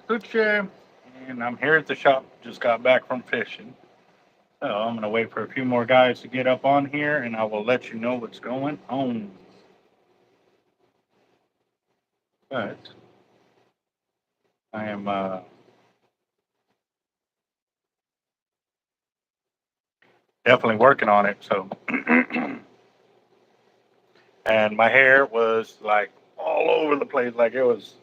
Tucci, and I'm here at the shop. Just got back from fishing. So I'm going to wait for a few more guys to get up on here, and I will let you know what's going on. But I am definitely working on it. So, and my hair was like all over the place. Like it was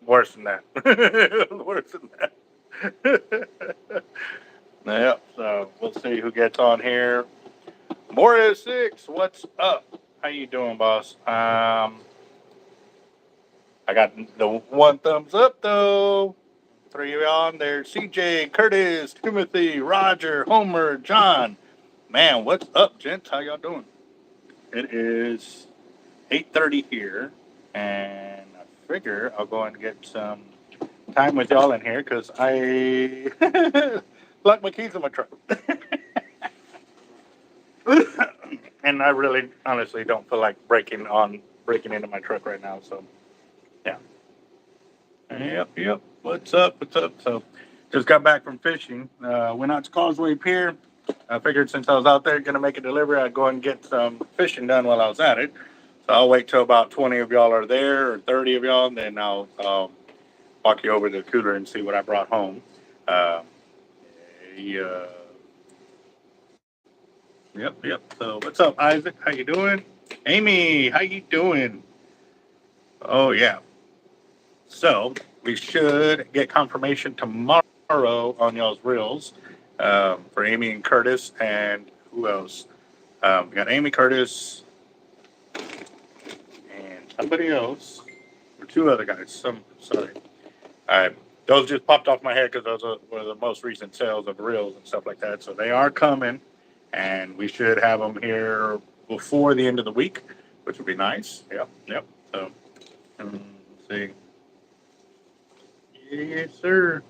worse than that. It was worse than that. Yeah, so we'll see who gets on here. Morris Six, what's up? How you doing, boss? I got the one thumbs up though. Three of you on there: CJ, Curtis, Timothy, Roger, Homer, John. Man, what's up, gents? How y'all doing? It is 8:30 here, and I figure I'll go and get some time with y'all in here because I locked my keys in my truck. And I really, honestly, don't feel like breaking into my truck right now. So, yeah. Yep. What's up? What's up? So, just got back from fishing. Went out to Causeway Pier. I figured since I was out there gonna make a delivery, I'd go and get some fishing done while I was at it. So I'll wait till about 20 of y'all are there, or 30 of y'all, and then I'll walk you over to the cooler and see what I brought home. Uh, yeah. Yep. So what's up, Isaac? How you doing? Amy, how you doing? Oh yeah. So we should get confirmation tomorrow on y'all's reels for Amy and Curtis, and who else? We got Amy, Curtis, and somebody else, or two other guys. Sorry, I those just popped off my head because those were the most recent sales of reels and stuff like that. So they are coming, and we should have them here before the end of the week, which would be nice. Yep. So, let's see. Yes, sir.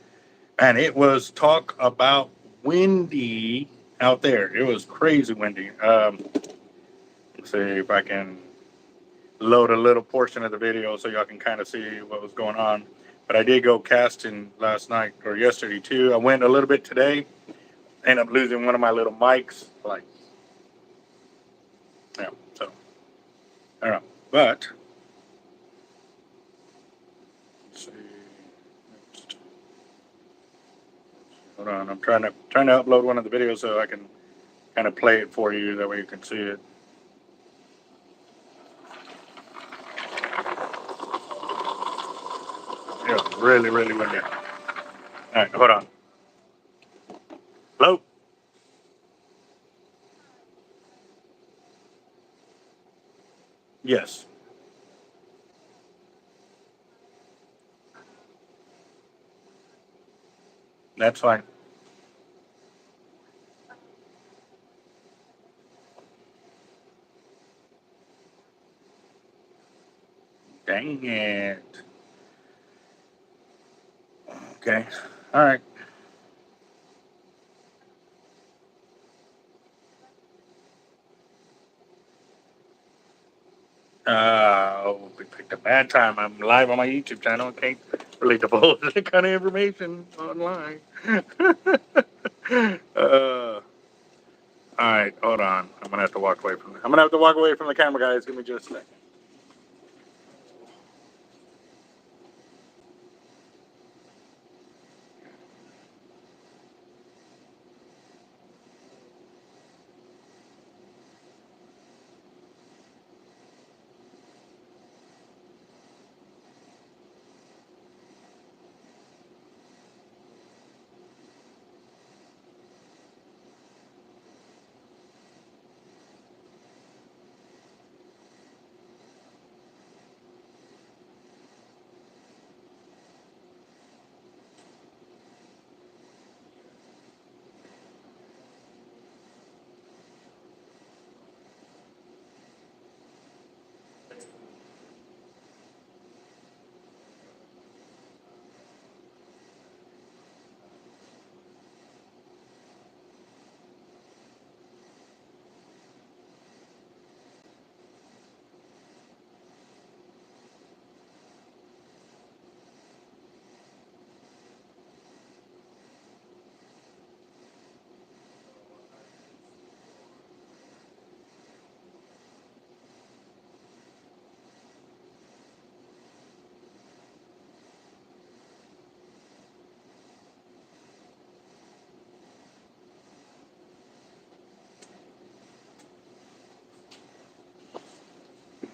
And it was talk about windy out there. It was crazy windy. Let's see if I can load a little portion of the video so y'all can kind of see what was going on. But I did go casting last night or yesterday too. I went a little bit today. Ended up losing one of my little mics. Like, yeah. So I don't know. But let's see. Hold on. I'm trying to upload one of the videos so I can kind of play it for you. That way you can see it. Yeah, really windy. All right, hold on. Hello? Yes, that's fine. Dang it. Okay. All right. We picked a bad time. I'm live on my YouTube channel. Can't really divulge that kind of information online. All right, hold on. I'm gonna have to walk away from it. I'm gonna have to walk away from the camera, guys. Give me just a second.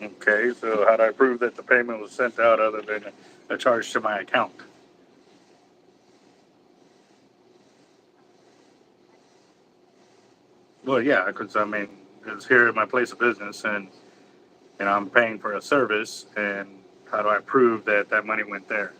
Okay, so how do I prove that the payment was sent out other than a charge to my account? Well, yeah, because I mean, it's here at my place of business, and I'm paying for a service, and how do I prove that that money went there?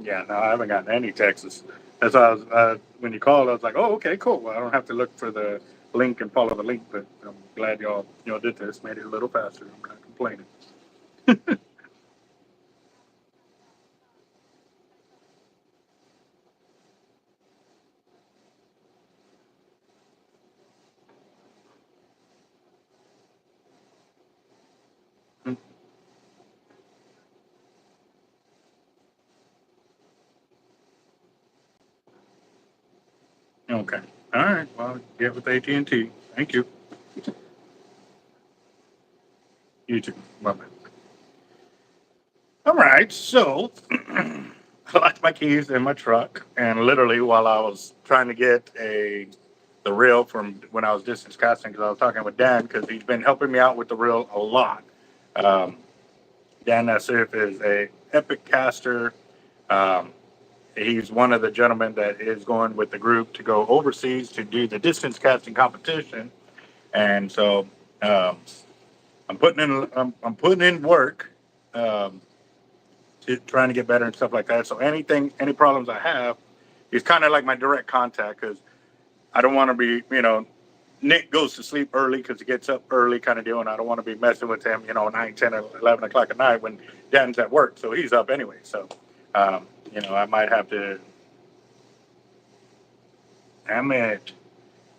Yeah, no, I haven't gotten any texts. That's why I was, when you called, I was like, oh, okay, cool. Well, I don't have to look for the link and follow the link, but I'm glad y'all did this, made it a little faster. I'm not complaining. Okay. All right. Well, get with AT&T. Thank you. You too. Bye-bye. All right. So I locked my keys in my truck, and literally while I was trying to get the reel from when I was distance casting, because I was talking with Dan, because he's been helping me out with the reel a lot. Um, Dan Nassif is a epic caster. Um, he's one of the gentlemen that is going with the group to go overseas to do the distance casting competition, and so um, I'm putting in work. Um, trying to get better and stuff like that. So any problems I have, he's kind of like my direct contact, because I don't want to be, Nick goes to sleep early because he gets up early kind of deal. And I don't want to be messing with him, 9, 10, 11 o'clock at night when Dan's at work. So he's up anyway. So, I might have to, damn it.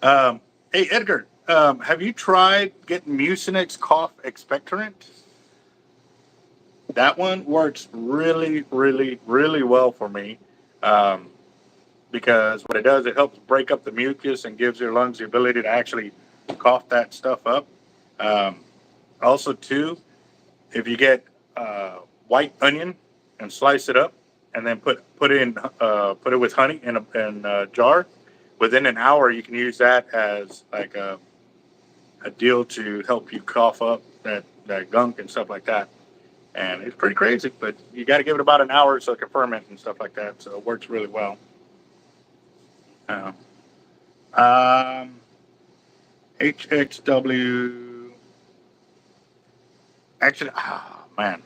Hey, Edgar, have you tried getting Mucinex cough expectorant? That one works really, really, really well for me. Um, because what it does, it helps break up the mucus and gives your lungs the ability to actually cough that stuff up. Um, Also, too, if you get white onion and slice it up, and then put it with honey in a jar, within an hour you can use that as like a deal to help you cough up that gunk and stuff like that. And it's pretty crazy, but you got to give it about an hour so it can ferment and stuff like that. So it works really well. Uh, Um, HXW. Actually, oh man,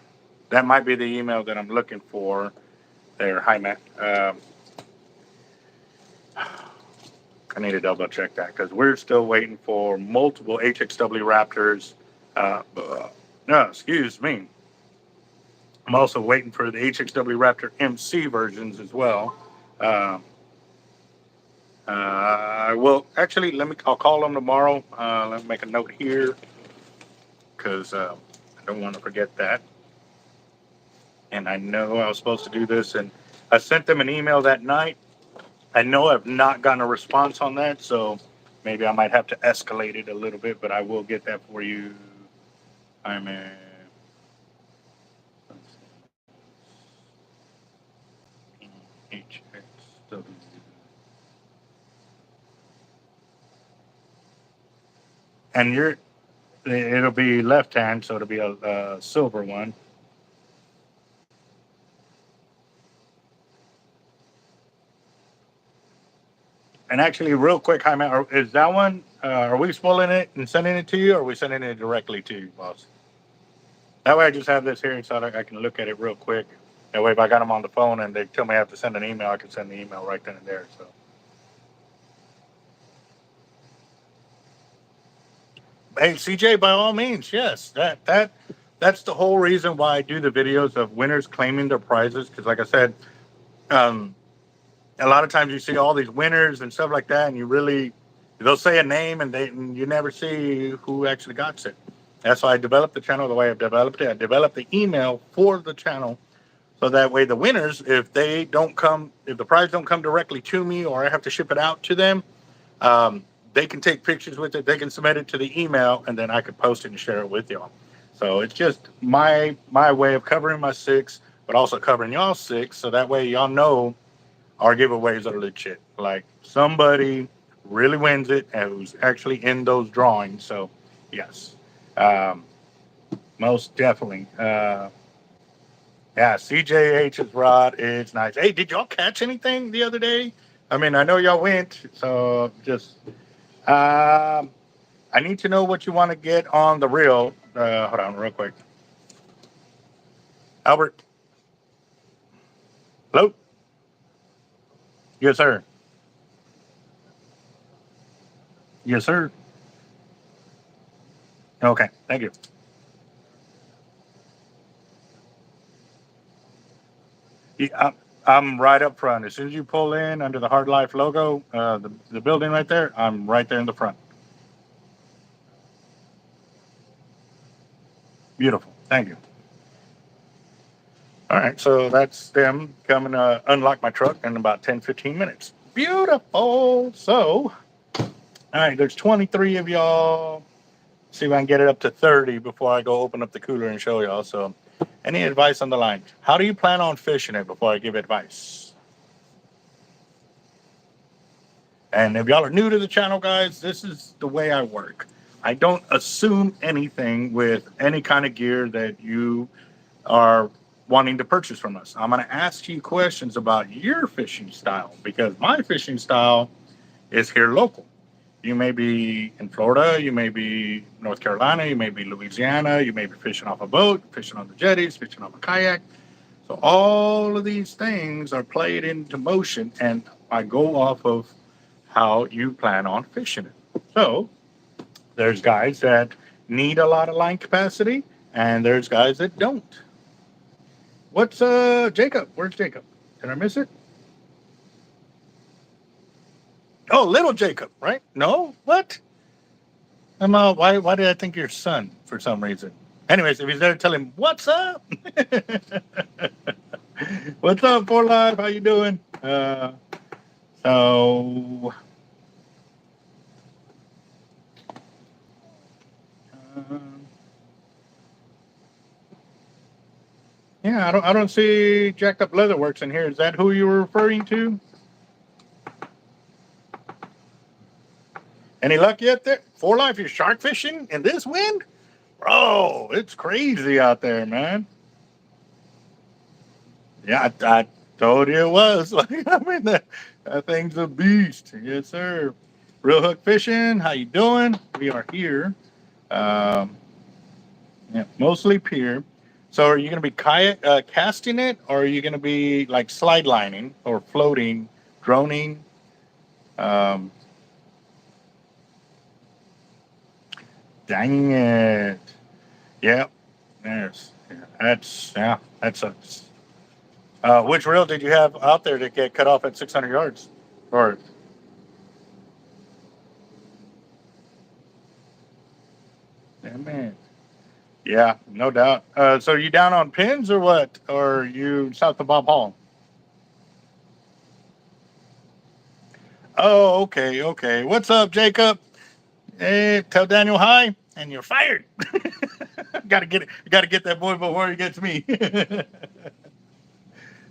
that might be the email that I'm looking for. There, hi Matt. I need to double check that because we're still waiting for multiple HXW Raptors. No, excuse me. I'm also waiting for the HXW Raptor MC versions as well. Um, I will actually I'll call them tomorrow. Let me make a note here because I don't want to forget that. And I know I was supposed to do this, and I sent them an email that night. I know I've not gotten a response on that, so maybe I might have to escalate it a little bit, but I will get that for you. I'm a HXW. And it'll be left hand, so it'll be a silver one. And actually, real quick, Jaime, is that one? Are we spoiling it and sending it to you, or are we sending it directly to you, boss? That way, I just have this here so that I can look at it real quick. That way, if I got them on the phone and they tell me I have to send an email, I can send the email right then and there. So, hey, CJ, by all means, yes, that's the whole reason why I do the videos of winners claiming their prizes. Because, like I said, um, a lot of times you see all these winners and stuff like that, and they'll say a name and you never see who actually got it. That's why I developed the channel the way I've developed it. I developed the email for the channel so that way the winners, if the prize don't come directly to me or I have to ship it out to them, they can take pictures with it. They can submit it to the email, and then I could post it and share it with y'all. So it's just my way of covering my six, but also covering y'all six. So that way y'all know our giveaways are legit. Like somebody really wins it and who's actually in those drawings. So yes, um, most definitely. Yeah, CJH's rod is nice. Hey, did y'all catch anything the other day? I mean, I know y'all went, so just um, I need to know what you want to get on the reel. Hold on, real quick. Albert, hello. Yes, sir. Yes, sir. Okay, thank you. Yeah, I'm right up front. As soon as you pull in under the Hard Life logo, the building right there, I'm right there in the front. Beautiful. Thank you. All right, so that's them coming to unlock my truck in about 10-15 minutes. Beautiful. So, all right, there's 23 of y'all. See if I can get it up to 30 before I go open up the cooler and show y'all. So, any advice on the line? How do you plan on fishing it before I give advice? And if y'all are new to the channel, guys, this is the way I work. I don't assume anything with any kind of gear that you are wanting to purchase from us. I'm going to ask you questions about your fishing style because my fishing style is here local. You may be in Florida, you may be North Carolina, you may be Louisiana, you may be fishing off a boat, fishing on the jetties, fishing off a kayak. So all of these things are played into motion, and I go off of how you plan on fishing it. So there's guys that need a lot of line capacity, and there's guys that don't. What's Jacob? Where's Jacob? Did I miss it? Oh, little Jacob, right? No, what? I'm why did I think your son for some reason? Anyways, if he's there, tell him what's up. What's up, Four Live? How you doing? So um, yeah, I don't see Jacked Up Leatherworks in here. Is that who you were referring to? Any luck yet there? Four Life, you're shark fishing in this wind? Bro, it's crazy out there, man. Yeah, I told you it was. Like, I mean, that thing's a beast. Yes, sir. Real Hook Fishing, how you doing? We are here. Um, yeah, mostly pier. So are you going to be kayak casting it, or are you going to be like slide lining or floating, droning? Um, Dang it. Yep. That sucks. Which reel did you have out there to get cut off at 600 yards? Or, damn it. Yeah, no doubt. So are you down on pins or what? Or are you south of Bob Hall? Oh, okay, okay. What's up, Jacob? Hey, tell Daniel hi, and you're fired. Gotta get it. Gotta get that boy before he gets me.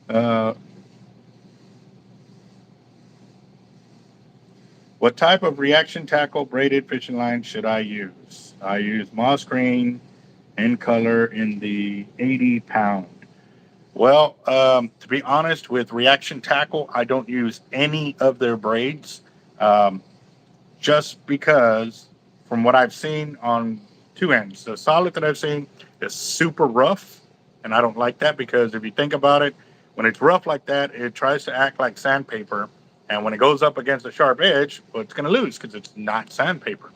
uh, what type of reaction tackle braided fishing line should I use? I use moss green in color in the 80 pound. Well, to be honest, with reaction tackle, I don't use any of their braids, um, just because from what I've seen on two ends, the solid that I've seen is super rough, and I don't like that because if you think about it, when it's rough like that, it tries to act like sandpaper, and when it goes up against a sharp edge, well, it's going to lose because it's not sandpaper.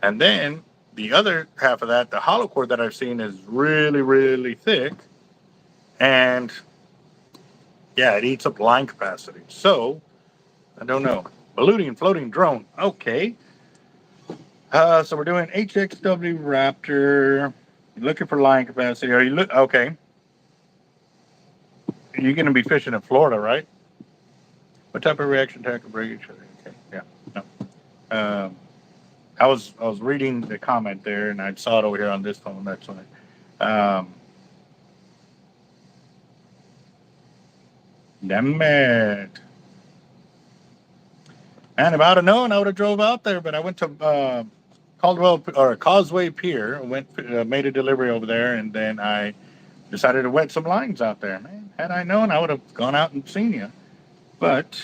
And then the other half of that, the hollow core that I've seen is really, really thick, and yeah, it eats up line capacity. So I don't know. Ballooning floating drone. Okay. So we're doing HXW Raptor. You're looking for line capacity. Are you okay? You're going to be fishing in Florida, right? What type of reaction tackle breakage? Okay. Yeah. No. I was reading the comment there, and I saw it over here on this phone. That's why. Um, Damn it. And if I'd have known, I would have drove out there. But I went to Caldwell or Causeway Pier. Went made a delivery over there, and then I decided to wet some lines out there. Man, had I known, I would have gone out and seen you. But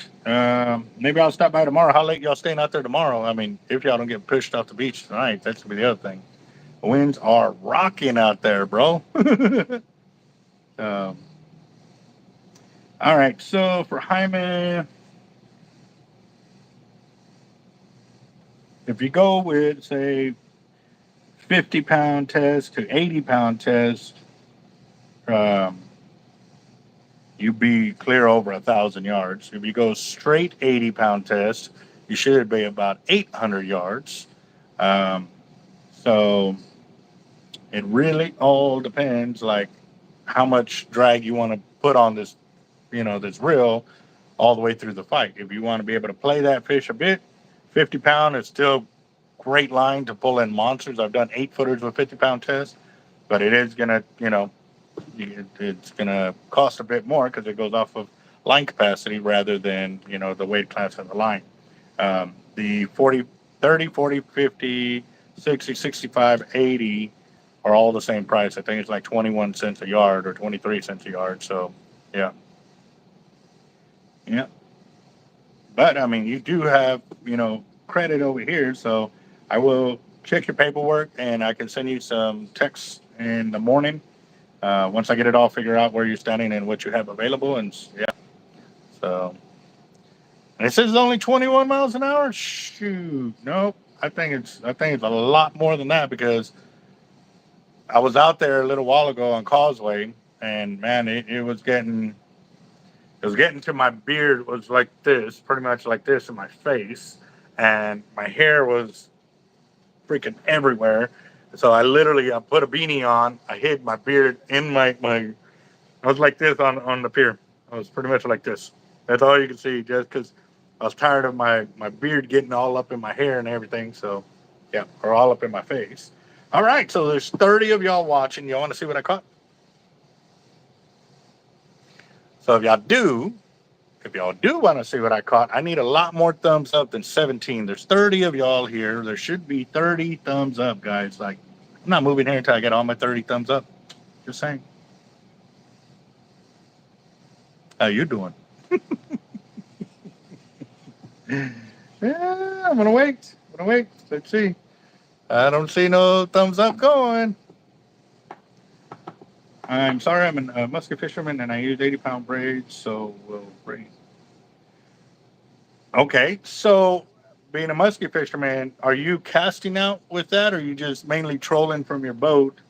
maybe I'll stop by tomorrow. How late y'all staying out there tomorrow? I mean, if y'all don't get pushed off the beach tonight, that's gonna be the other thing. The winds are rocking out there, bro. um, all right, so for Jaime, if you go with say 50-pound test to 80-pound test, um, you'd be clear over 1,000 yards. If you go straight 80-pound test, you should be about 800 yards. Um, so it really all depends, like how much drag you want to put on this, this reel all the way through the fight. If you want to be able to play that fish a bit, 50-pound is still great line to pull in monsters. I've done 8-footers with 50-pound test, but it is gonna, it's gonna cost a bit more because it goes off of line capacity rather than the weight class of the line. The 40, 30, 40, 50, 60, 65, 80 are all the same price. I think it's like 21 cents a yard or 23 cents a yard. So, yeah. Yeah. But, I mean, you do have, credit over here. So I will check your paperwork and I can send you some texts in the morning once I get it all figured out where you're standing and what you have available. And, yeah. So, and it says it's only 21 miles an hour. Shoot. Nope. I think it's a lot more than that because I was out there a little while ago on Causeway, and man, it was getting to my beard. It was like this, pretty much like this in my face, and my hair was freaking everywhere. So I put a beanie on. I hid my beard in my. I was like this on the pier. I was pretty much like this. That's all you could see, just because I was tired of my beard getting all up in my hair and everything. So, yeah, or all up in my face. All right, so there's 30 of y'all watching. Y'all want to see what I caught? So if y'all do want to see what I caught, I need a lot more thumbs up than 17. There's 30 of y'all here. There should be 30 thumbs up, guys. Like, I'm not moving here until I get all my 30 thumbs up. Just saying. How you doing? Yeah, I'm gonna wait. Let's see. I don't see no thumbs up going. I'm sorry, I'm a musky fisherman and I use 80-pound braids, so we'll braid. Okay, so being a musky fisherman, are you casting out with that, or are you just mainly trolling from your boat,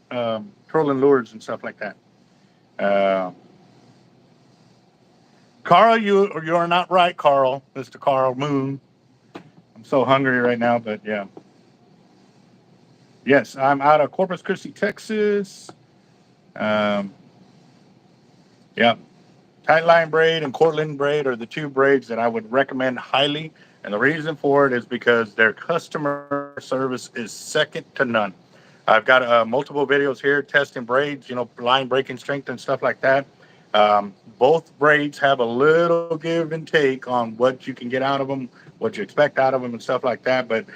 trolling lures and stuff like that? Uh, Carl, you are not right, Carl, Mr. Carl Moon. I'm so hungry right now, but yeah. Yes, I'm out of Corpus Christi, Texas. Um, yeah, tight line braid and Cortland braid are the two braids that I would recommend highly. And the reason for it is because their customer service is second to none. I've got multiple videos here testing braids, line breaking strength and stuff like that. Both braids have a little give and take on what you can get out of them, what you expect out of them, and stuff like that. But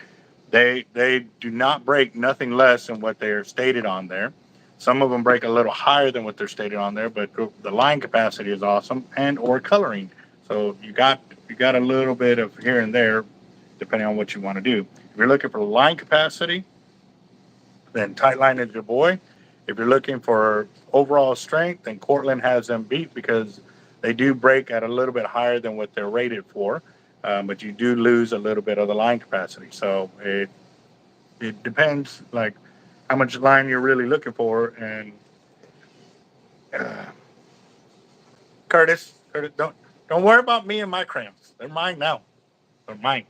they do not break nothing less than what they are stated on there. Some of them break a little higher than what they're stated on there, but the line capacity is awesome and or coloring. So you got a little bit of here and there, depending on what you want to do. If you're looking for line capacity, then Tightline is your boy. If you're looking for overall strength, then Cortland has them beat because they do break at a little bit higher than what they're rated for, but you do lose a little bit of the line capacity. So it depends, like how much line you're really looking for. And uh, Curtis, don't worry about me and my cramps. They're mine now. They're mine.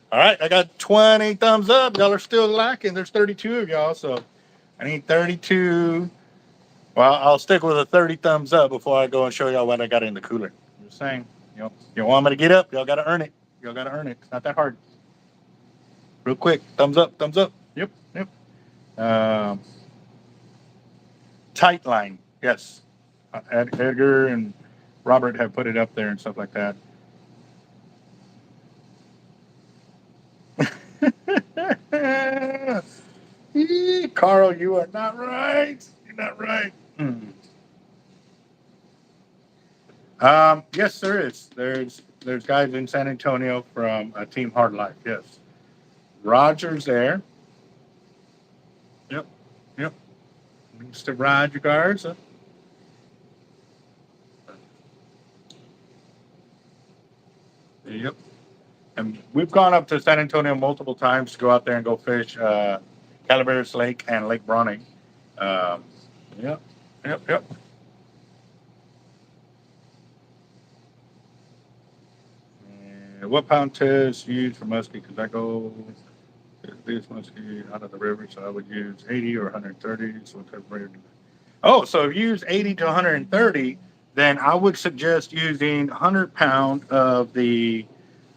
All right, I got 20 thumbs up. Y'all are still lacking. There's 32 of y'all, so I need 32. Well, I'll stick with a 30 thumbs up before I go and show y'all what I got in the cooler. I'm just saying, you want me to get up, y'all got to earn it. Y'all got to earn it. It's not that hard. Real quick, thumbs up, thumbs up. Yep. Um, tight line. Yes. Edgar and Robert have put it up there and stuff like that. Carl, you are not right. You're not right. Yes, there is. There's guys in San Antonio from Team Hard Life. Yes, Roger's there. Yep, yep. Mr. Roger Garza. Yep. And we've gone up to San Antonio multiple times to go out there and go fish Calaveras Lake and Lake Brawny. Um, yep, yep, yep. And what pound test used for muskie? Because I go this muskie out of the river, so I would use 80 or 130. So oh, so if you use 80 to 130, then I would suggest using 100 pound of the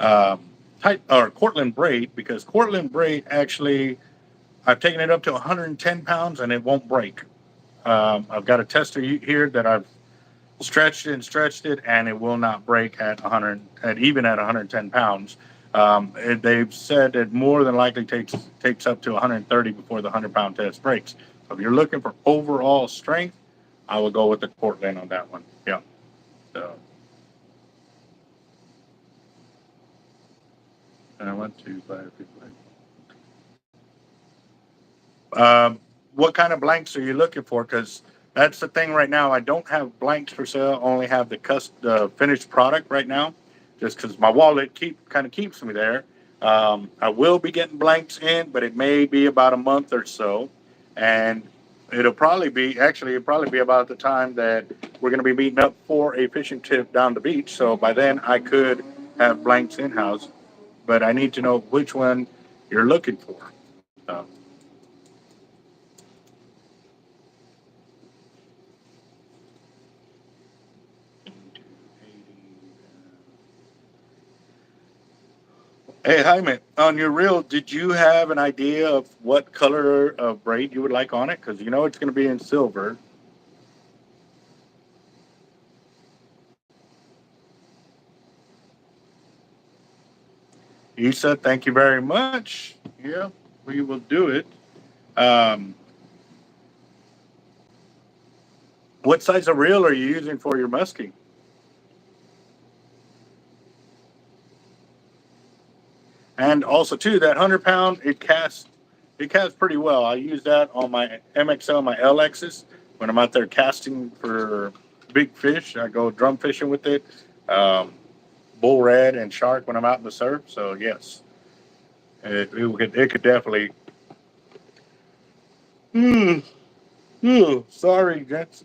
type or Cortland braid, because Cortland braid actually, I've taken it up to 110 pounds and it won't break. I've got a tester here that I've stretched it and it will not break at 100, at even at 110 pounds. They've said it more than likely takes up to 130 before the 100 pound test breaks. So if you're looking for overall strength, I would go with the Cortland on that one. Yeah. So. And I went to buy a big blank. What kind of blanks are you looking for? Because that's the thing right now. I don't have blanks for sale. I only have the finished product right now, just because my wallet kind of keeps me there. I will be getting blanks in, but it may be about a month or so, and it'll probably be about the time that we're going to be meeting up for a fishing trip down the beach. So by then I could have blanks in house, but I need to know which one you're looking for. Um, Hey, Jaime, on your reel, did you have an idea of what color of braid you would like on it? Because you know it's going to be in silver. Isa, thank you very much. Yeah, we will do it. Um, what size of reel are you using for your muskie? And also, too, that 100 pound, it casts pretty well. I use that on my MXL, my LXs. When I'm out there casting for big fish, I go drum fishing with it. Um, Bull red and shark when I'm out in the surf. So yes, it could definitely. Mm, sorry, that's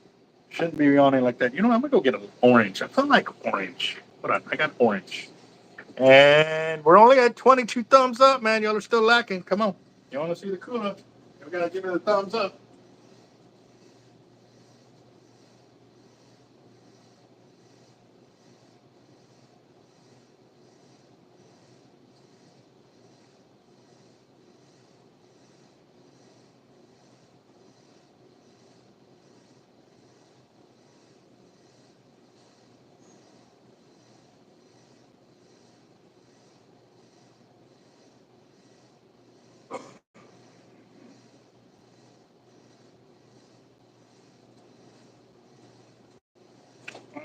shouldn't be yawning like that. You know, I'm gonna go get an orange. I feel like orange. Hold on, I got orange. And we're only at 22 thumbs up, man. Y'all are still lacking. Come on, you want to see the cooler? You gotta give it a thumbs up.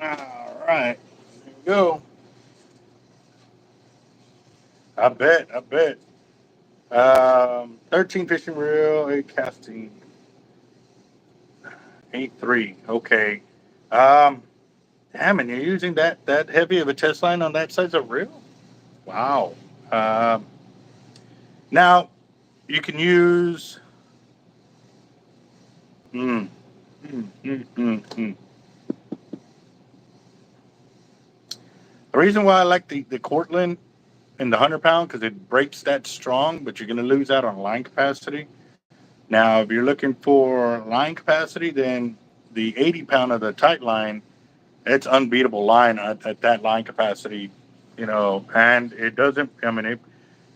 All right, here we go. I bet. I bet. 13 fishing reel, 8 casting, 8.3. Okay. Um, Damn, and you're using that heavy of a test line on that size of reel? Wow. Um, Now you can use. Mm, mm. The reason why I like the Cortland and the 100 pound, because it breaks that strong, but you're going to lose out on line capacity. Now, if you're looking for line capacity, then the 80 pound of the tight line, it's unbeatable line at that line capacity, and it doesn't. I mean,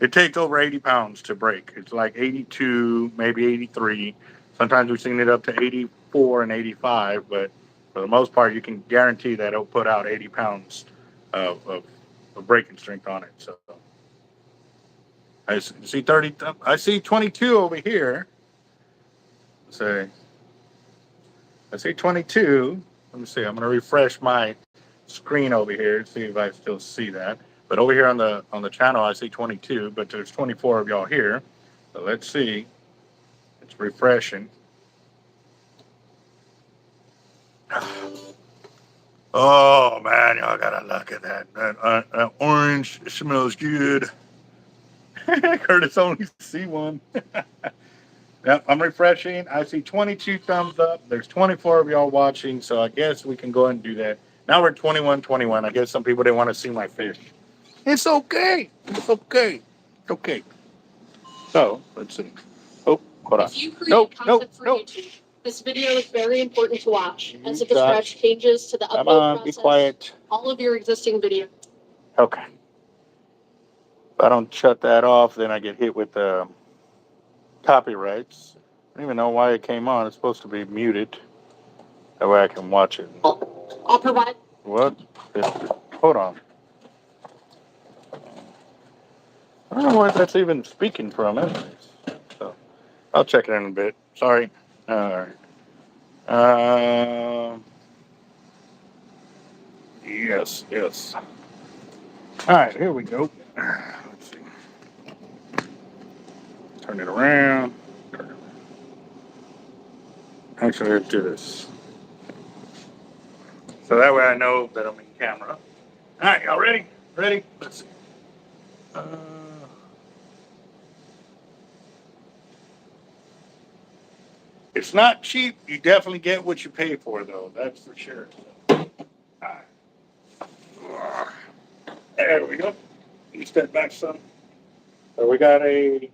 it takes over 80 pounds to break. It's like 82, maybe 83. Sometimes we've seen it up to 80, 84 and 85, but for the most part, you can guarantee that it'll put out 80 pounds of breaking strength on it. So I see 30. I see 22 over here. So I see 22. Let me see. I'm going to refresh my screen over here to see if I still see that. But over here on the channel, I see 22, but there's 24 of y'all here. So let's see. It's refreshing. Oh man, y'all gotta look at that. That orange smells good. Curtis only see one. Yep, I'm refreshing. I see 22 thumbs up. There's 24 of y'all watching, so I guess we can go ahead and do that. Now we're 21. I guess some people didn't want to see my fish. It's okay. It's okay. It's okay. So let's see. Oh, hold on. If you create Nope. content for YouTube, this video is very important to watch, as it describes changes to the upload process. Be quiet. All of your existing videos. Okay. If I don't shut that off, then I get hit with copyrights. I don't even know why it came on. It's supposed to be muted. That way I can watch it. I'll provide. What? Hold on. I don't know where that's even speaking from, anyways. So I'll check it in a bit. Sorry. All right. Yes. All right, here we go. Let's see. Turn it around. Actually, let's do this. So that way I know that I'm in camera. All right, y'all ready? Ready? Let's see. It's not cheap. You definitely get what you pay for, though. That's for sure. All right. There we go. You step back some. So we got a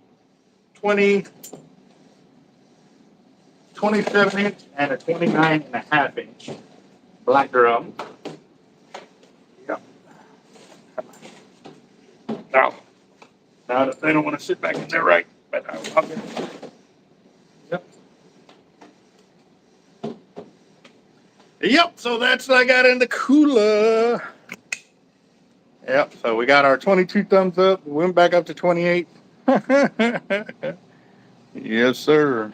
27 inch and a 29.5 inch black drum. Yep. Now they don't want to sit back in there, right? But I'll get it. Yep. Yep. So that's what I got in the cooler. Yep. So we got our 22 thumbs up. We went back up to 28. Yes, sir.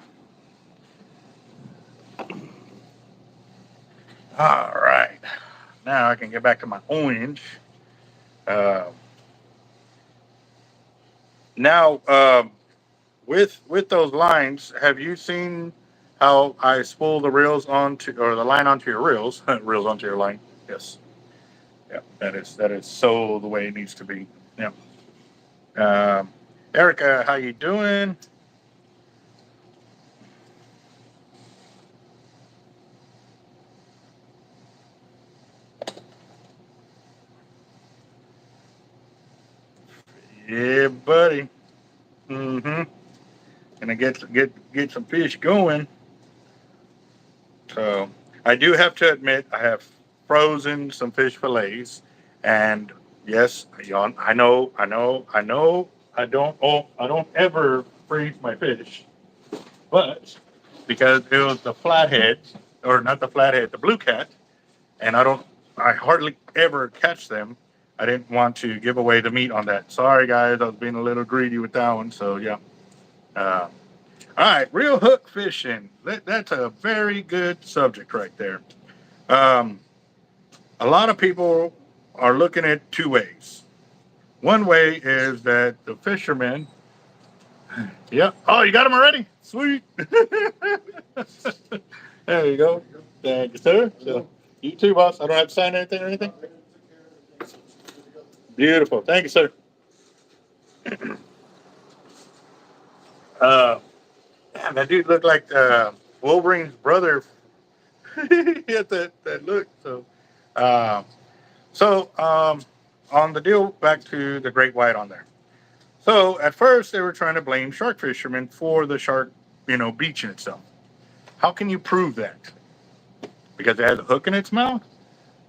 All right. Now I can get back to my orange. Now, with those lines, have you seen how I spool the reels onto, or the line onto your reels, reels onto your line? Yes. Yeah, that is so the way it needs to be. Yeah. Erica, how you doing? Yeah, buddy. Mm-hmm. Gonna get some fish going. So I do have to admit I have frozen some fish fillets, and yes, y'all, I know. I don't ever freeze my fish, but because it was the flathead, or not the flathead, the blue cat, and I hardly ever catch them. I didn't want to give away the meat on that. Sorry, guys, I was being a little greedy with that one. So yeah. All right, real hook fishing. That's a very good subject right there. A lot of people are looking at two ways. One way is that the fishermen. Yep. Oh, you got them already? Sweet. There you go. Thank you, sir. So, you too, boss. I don't have to sign anything or anything. Beautiful. Thank you, sir. Man, that dude looked like Wolverine's brother. He had that look. So, on the deal, back to the great white on there. So at first they were trying to blame shark fishermen for the shark, beaching itself. How can you prove that? Because it has a hook in its mouth?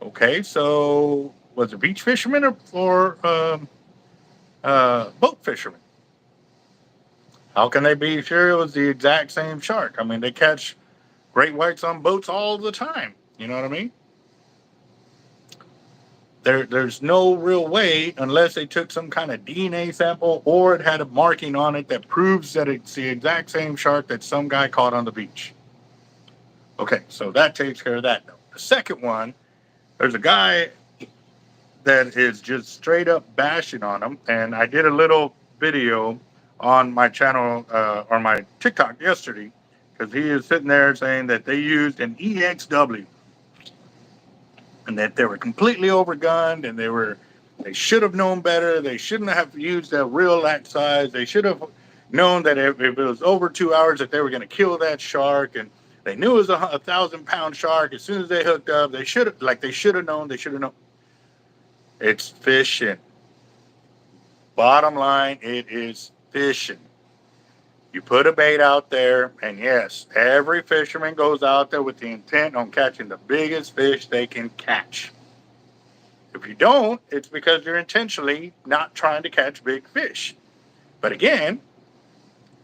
Okay, so was it beach fishermen or boat fishermen? How can they be sure it was the exact same shark? I mean, they catch great whites on boats all the time. You know what I mean? There's no real way unless they took some kind of DNA sample or it had a marking on it that proves that it's the exact same shark that some guy caught on the beach. Okay, so that takes care of that. The second one, there's a guy that is just straight up bashing on him, and I did a little video on my channel or my TikTok yesterday because he is sitting there saying that they used an EXW and that they were completely overgunned and they should have known better. They shouldn't have used a reel that size. They should have known that if it was over 2 hours that they were going to kill that shark, and they knew it was a 1,000-pound shark as soon as they hooked up. They should have known. They should have known. It's fishing. Bottom line, it is fishing. You put a bait out there, and yes, every fisherman goes out there with the intent on catching the biggest fish they can catch. If you don't, it's because you're intentionally not trying to catch big fish. But again,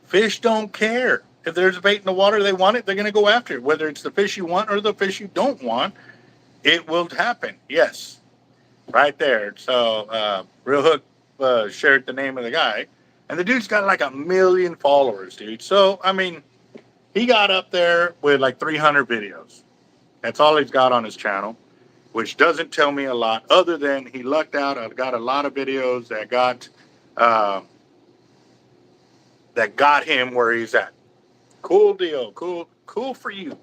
fish don't care. If there's a bait in the water, they want it, they're going to go after it. Whether it's the fish you want or the fish you don't want, it will happen. Yes, right there. So, Real Hook shared the name of the guy. And the dude's got like 1 million followers, dude. So, I mean, he got up there with like 300 videos. That's all he's got on his channel, which doesn't tell me a lot other than he lucked out. I've got a lot of videos that got him where he's at. Cool deal. Cool for you.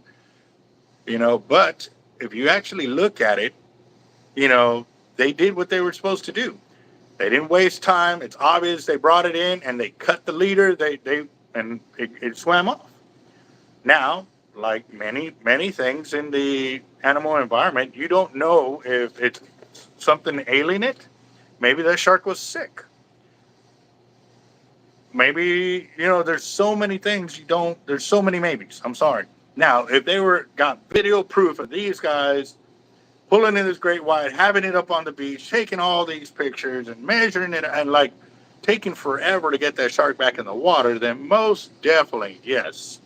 You know, but if you actually look at it, you know, they did what they were supposed to do. They didn't waste time. It's obvious they brought it in and they cut the leader. It swam off. Now, like many things in the animal environment, you don't know if it's something ailing it. Maybe that shark was sick. Maybe, you know, there's so many things there's so many maybes. I'm sorry. Now, if they got video proof of these guys pulling in this great white, having it up on the beach, taking all these pictures and measuring it and like taking forever to get that shark back in the water, then most definitely, yes,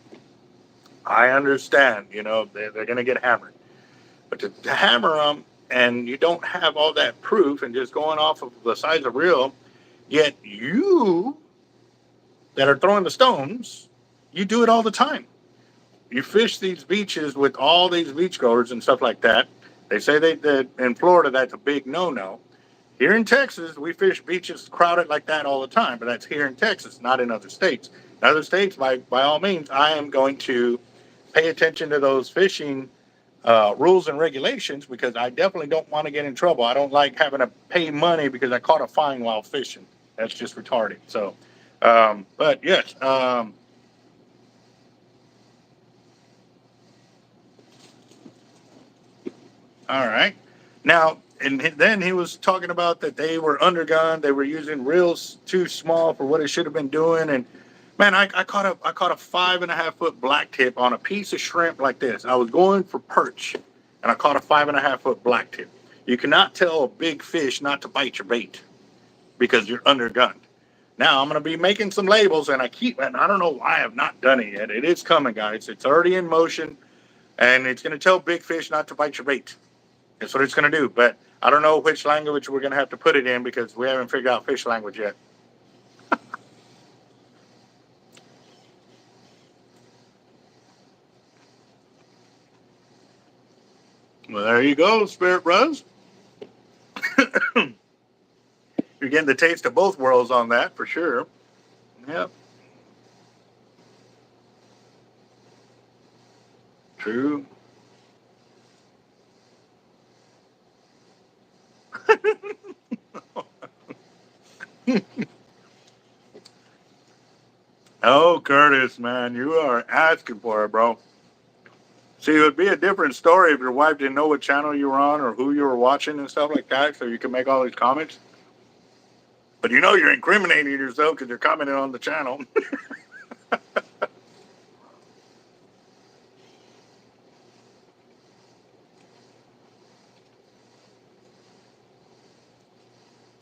I understand, you know, they're going to get hammered. But to hammer them and you don't have all that proof and just going off of the size of reel, yet you that are throwing the stones, you do it all the time. You fish these beaches with all these beachgoers and stuff like that. They say that in Florida, that's a big no-no. Here in Texas, we fish beaches crowded like that all the time, but that's here in Texas, not in other states. In other states, by all means, I am going to pay attention to those fishing rules and regulations because I definitely don't want to get in trouble. I don't like having to pay money because I caught a fine while fishing. That's just retarded. So, but yes. All right. Now, and then he was talking about that they were undergunned. They were using reels too small for what it should have been doing. And man, I caught a 5.5-foot black tip on a piece of shrimp like this. I was going for perch, and I caught a 5.5-foot black tip. You cannot tell a big fish not to bite your bait because you're undergunned. Now I'm going to be making some labels, and I don't know why I have not done it yet. It is coming, guys. It's already in motion, and it's going to tell big fish not to bite your bait. That's what it's going to do. But I don't know which language we're going to have to put it in because we haven't figured out fish language yet. Well, there you go, Spirit Bros. You're getting the taste of both worlds on that for sure. Yep. True. Oh, Curtis, man, you are asking for it, bro. See, it would be a different story if your wife didn't know what channel you were on or who you were watching and stuff like that, so you can make all these comments. But you know you're incriminating yourself because you're commenting on the channel.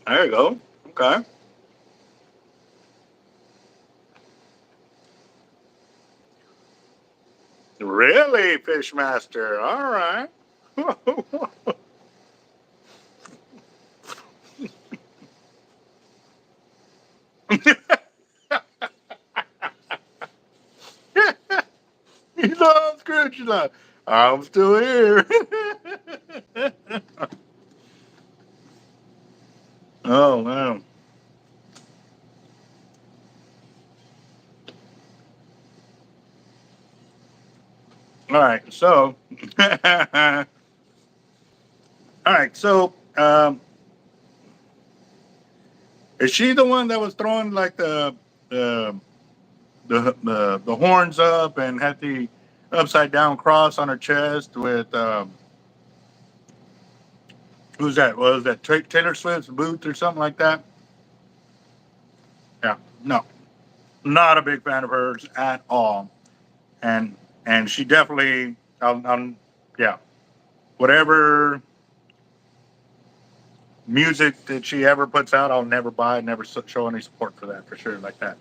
There you go. Okay. Really? Really, Fishmaster? All right. He loves Krishna. I'm still here. Oh man. All right. So, all right. So, is she the one that was throwing like the the horns up and had the upside down cross on her chest with who's that? Was that Taylor Swift's boots or something like that? Yeah. No, not a big fan of hers at all. And she definitely, yeah, whatever music that she ever puts out, I'll never buy, never show any support for that for sure, like that.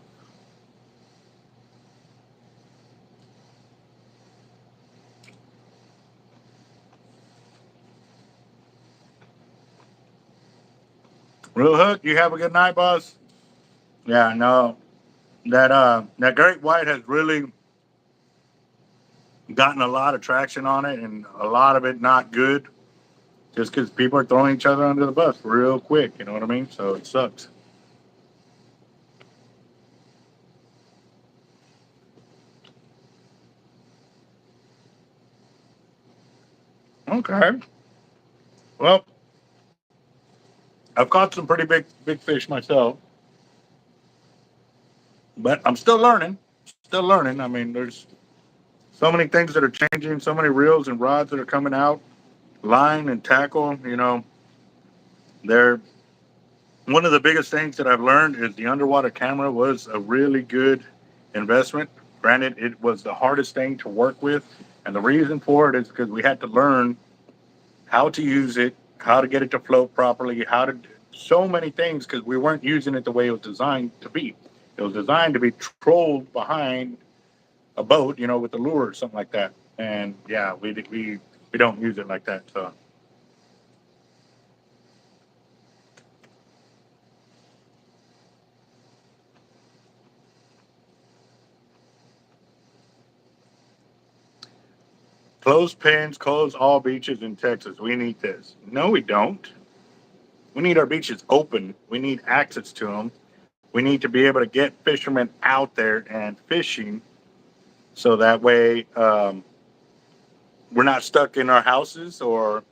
Real Hook, you have a good night, boss. Yeah, no, that great white has really gotten a lot of traction on it, and a lot of it not good, just because people are throwing each other under the bus real quick. You know what I mean? So it sucks. Okay. Well, I've caught some pretty big fish myself, but I'm still learning. Still learning. I mean, there's so many things that are changing, so many reels and rods that are coming out, line and tackle. You know, they're one of the biggest things that I've learned is the underwater camera was a really good investment. Granted, it was the hardest thing to work with, and the reason for it is because we had to learn how to use it, how to get it to float properly, how to so many things because we weren't using it the way it was designed to be. It was designed to be trolled behind a boat, you know, with the lure or something like that. And yeah, we don't use it like that. So close pins, close all beaches in Texas. We need this. No, we don't. We need our beaches open. We need access to them. We need to be able to get fishermen out there and fishing, so that way we're not stuck in our houses or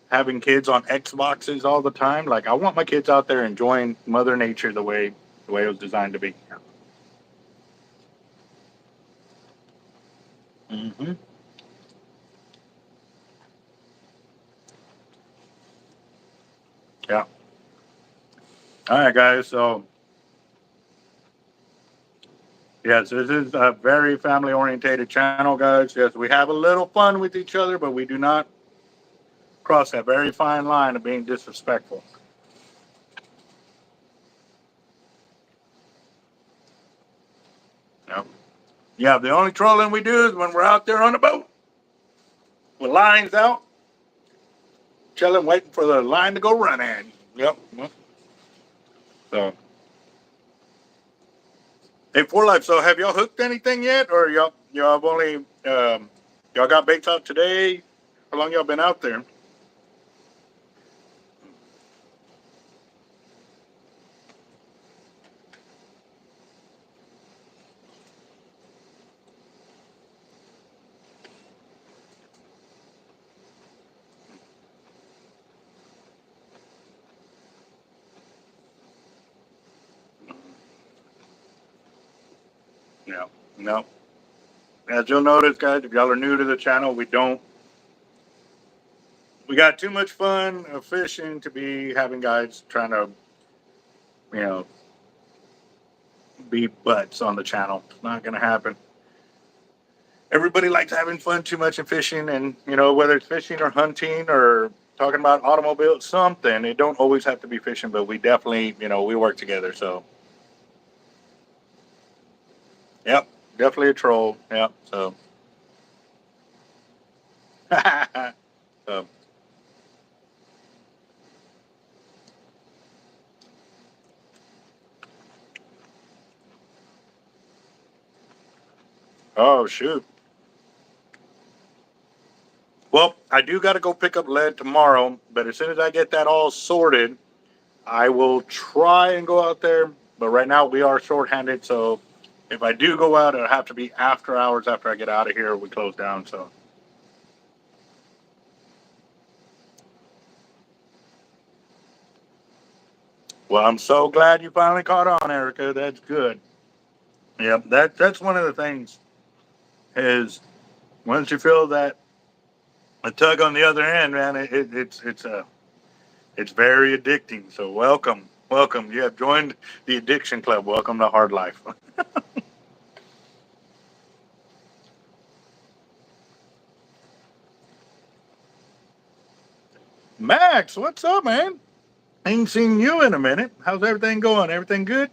having kids on Xboxes all the time. Like I want my kids out there enjoying Mother Nature the way it was designed to be. Hmm. Yeah. All right, guys. So yes, this is a very family orientated channel, guys. Yes, we have a little fun with each other, but we do not cross that very fine line of being disrespectful. Yeah. Yeah. The only trolling we do is when we're out there on a boat with lines out, chilling, waiting for the line to go running. Yep. Well, so, hey, For Life. So, have y'all hooked anything yet, or y'all have only y'all got baits out today? How long y'all been out there? No, no. As you'll notice, guys, if y'all are new to the channel, we got too much fun of fishing to be having guys trying to, you know, be butts on the channel. It's not going to happen. Everybody likes having fun too much in fishing, and whether it's fishing or hunting or talking about automobiles, something. It don't always have to be fishing, but we definitely, we work together. So, yep, definitely a troll. Yep. So, So, oh, shoot. Well, I do got to go pick up lead tomorrow, but as soon as I get that all sorted, I will try and go out there. But right now we are shorthanded, so if I do go out, it'll have to be after hours after I get out of here. We close down, so. Well, I'm so glad you finally caught on, Erica. That's good. Yep, that's one of the things is once you feel that a tug on the other end, man, it's very addicting. So welcome, welcome. You have joined the addiction club. Welcome to hard life. Max, what's up, man? Ain't seen you in a minute. How's everything going? Everything good?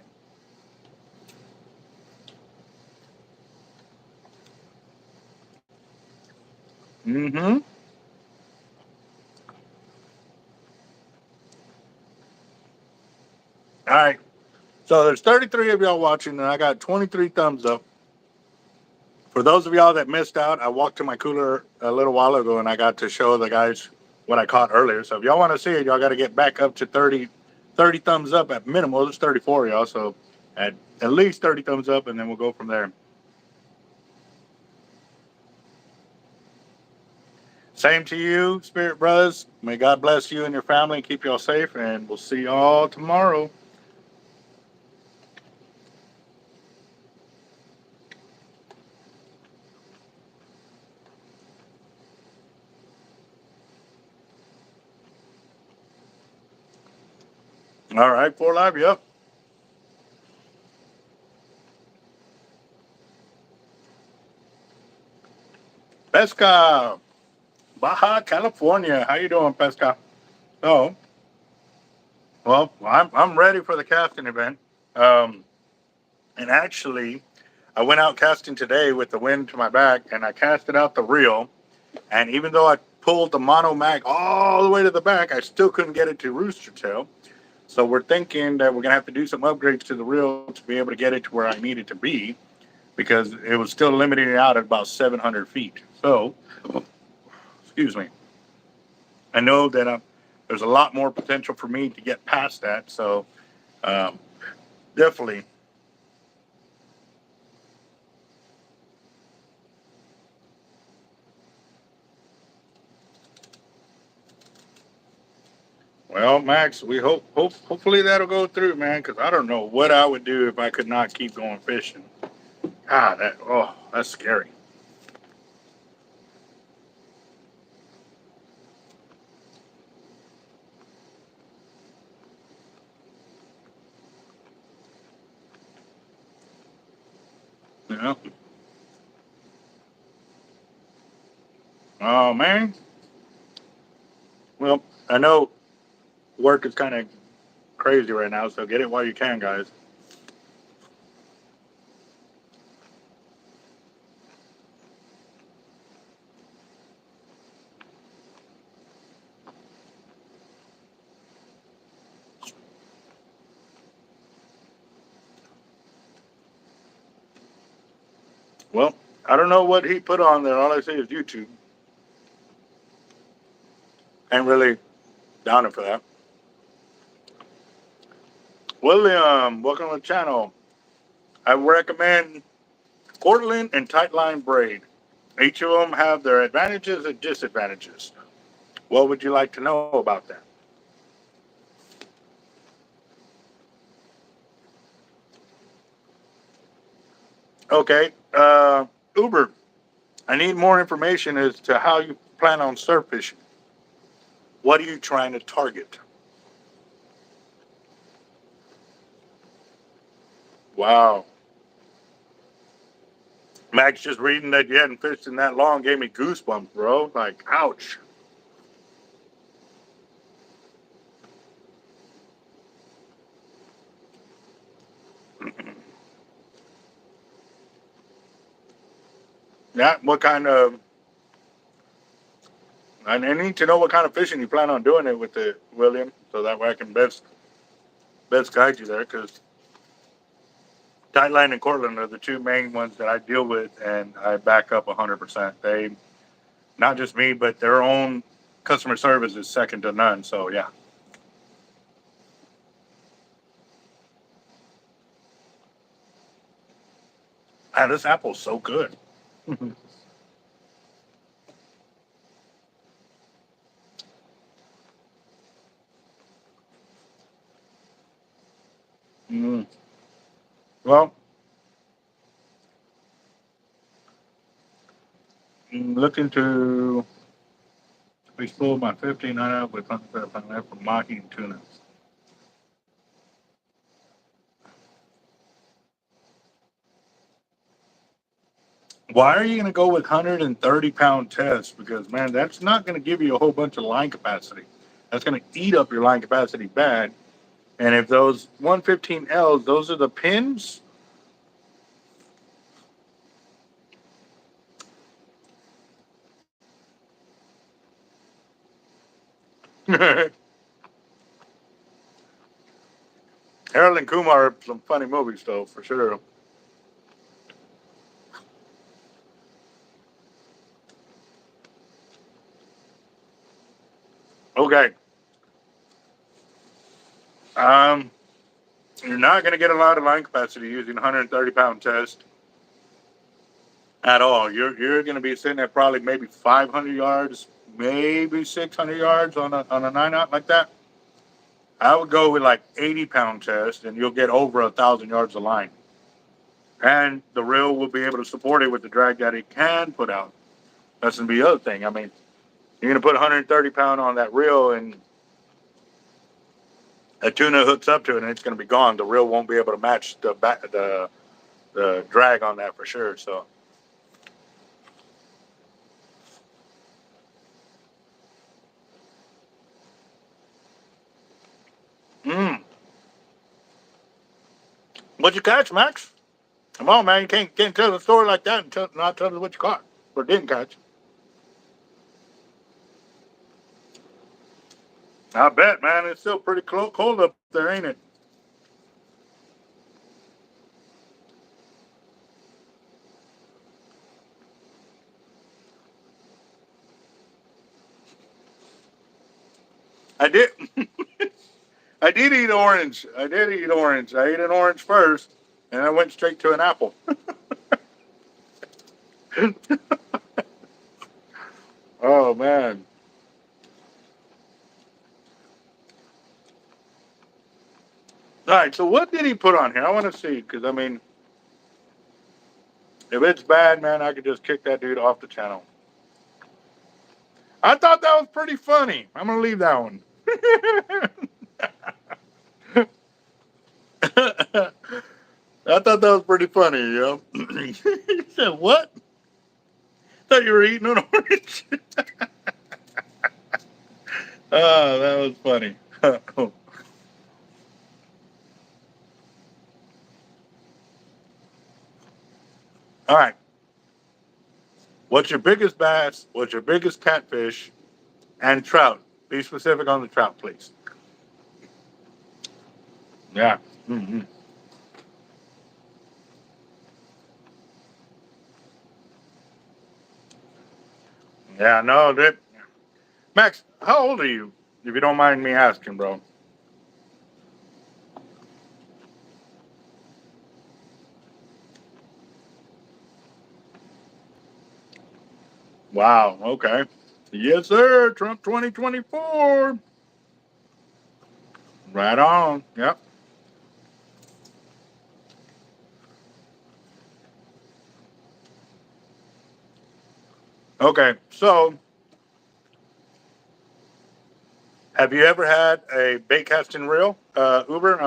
Mm-hmm. All right. So there's 33 of y'all watching, and I got 23 thumbs up. For those of y'all that missed out, I walked to my cooler a little while ago, and I got to show the guys what I caught earlier. So if y'all want to see it, y'all got to get back up to 30 thumbs up at minimum. Well, there's 34 y'all, so at least 30 thumbs up, and then we'll go from there. Same to you, Spirit Brothers. May God bless you and your family and keep y'all safe, and we'll see y'all tomorrow. All right, for live, yep. Pesca, Baja California. How you doing, Pesca? Oh, well, I'm ready for the casting event. Um, and actually, I went out casting today with the wind to my back, and I casted out the reel. And even though I pulled the mono mag all the way to the back, I still couldn't get it to rooster tail. So we're thinking that we're gonna have to do some upgrades to the reel to be able to get it to where I need it to be, because it was still limiting it out at about 700 feet. So, excuse me. I know that there's a lot more potential for me to get past that. So, um, definitely. Well, Max, we hopefully that'll go through, man. Because I don't know what I would do if I could not keep going fishing. Ah, that's scary. Yeah. Oh man. Well, I know work is kind of crazy right now, so get it while you can, guys. Well, I don't know what he put on there. All I see is YouTube. Ain't really down it for that. William, welcome to the channel. I recommend Cortland and Tightline braid. Each of them have their advantages and disadvantages. What would you like to know about that? Okay, Uber, I need more information as to how you plan on surf fishing. What are you trying to target? Wow. Max, just reading that you hadn't fished in that long gave me goosebumps, bro. Like, ouch. Yeah, what kind of I need to know what kind of fishing you plan on doing it with it, William, so that way I can best guide you there. Because Tightline and Cortland are the two main ones that I deal with, and I back up 100%. They, not just me, but their own customer service is second to none. So yeah. Man, this apple's so good. Mm. Well, looking to explore my 15 out with 100 from mahi and tuna. Why are you going to go with 130-pound test? Because, man, that's not going to give you a whole bunch of line capacity. That's going to eat up your line capacity bad. And if those 115Ls, those are the pins. Harold and Kumar are some funny movies, though, for sure. Okay. Um, you're not going to get a lot of line capacity using 130-pound test at all. You're going to be sitting at probably maybe 500 yards, maybe 600 yards on a 9-aught like that. I would go with like 80-pound test, and you'll get over 1,000 yards of line. And the reel will be able to support it with the drag that it can put out. That's going to be the other thing. I mean, you're going to put 130-pound on that reel, and a tuna hooks up to it, and it's going to be gone. The reel won't be able to match the drag on that for sure. So, mm. What'd you catch, Max? Come on, man. You can't tell the story like that and not tell us what you caught or didn't catch. I bet, man. It's still pretty cold up there, ain't it? I did. I did eat orange. I did eat orange. I ate an orange first, and I went straight to an apple. Oh man! All right. So what did he put on here? I want to see because I mean, if it's bad, man, I could just kick that dude off the channel. I thought that was pretty funny. I'm gonna leave that one. I thought that was pretty funny, yo. He said, "What? Thought you were eating an orange." Oh, that was funny. All right. What's your biggest bass? What's your biggest catfish? And trout. Be specific on the trout, please. Yeah. Mm-hmm. Yeah, no, that. Max, how old are you? If you don't mind me asking, bro. Wow. Okay. Yes, sir. Trump 2024. Right on. Yep. Okay. So, have you ever had a bait casting reel, Uber?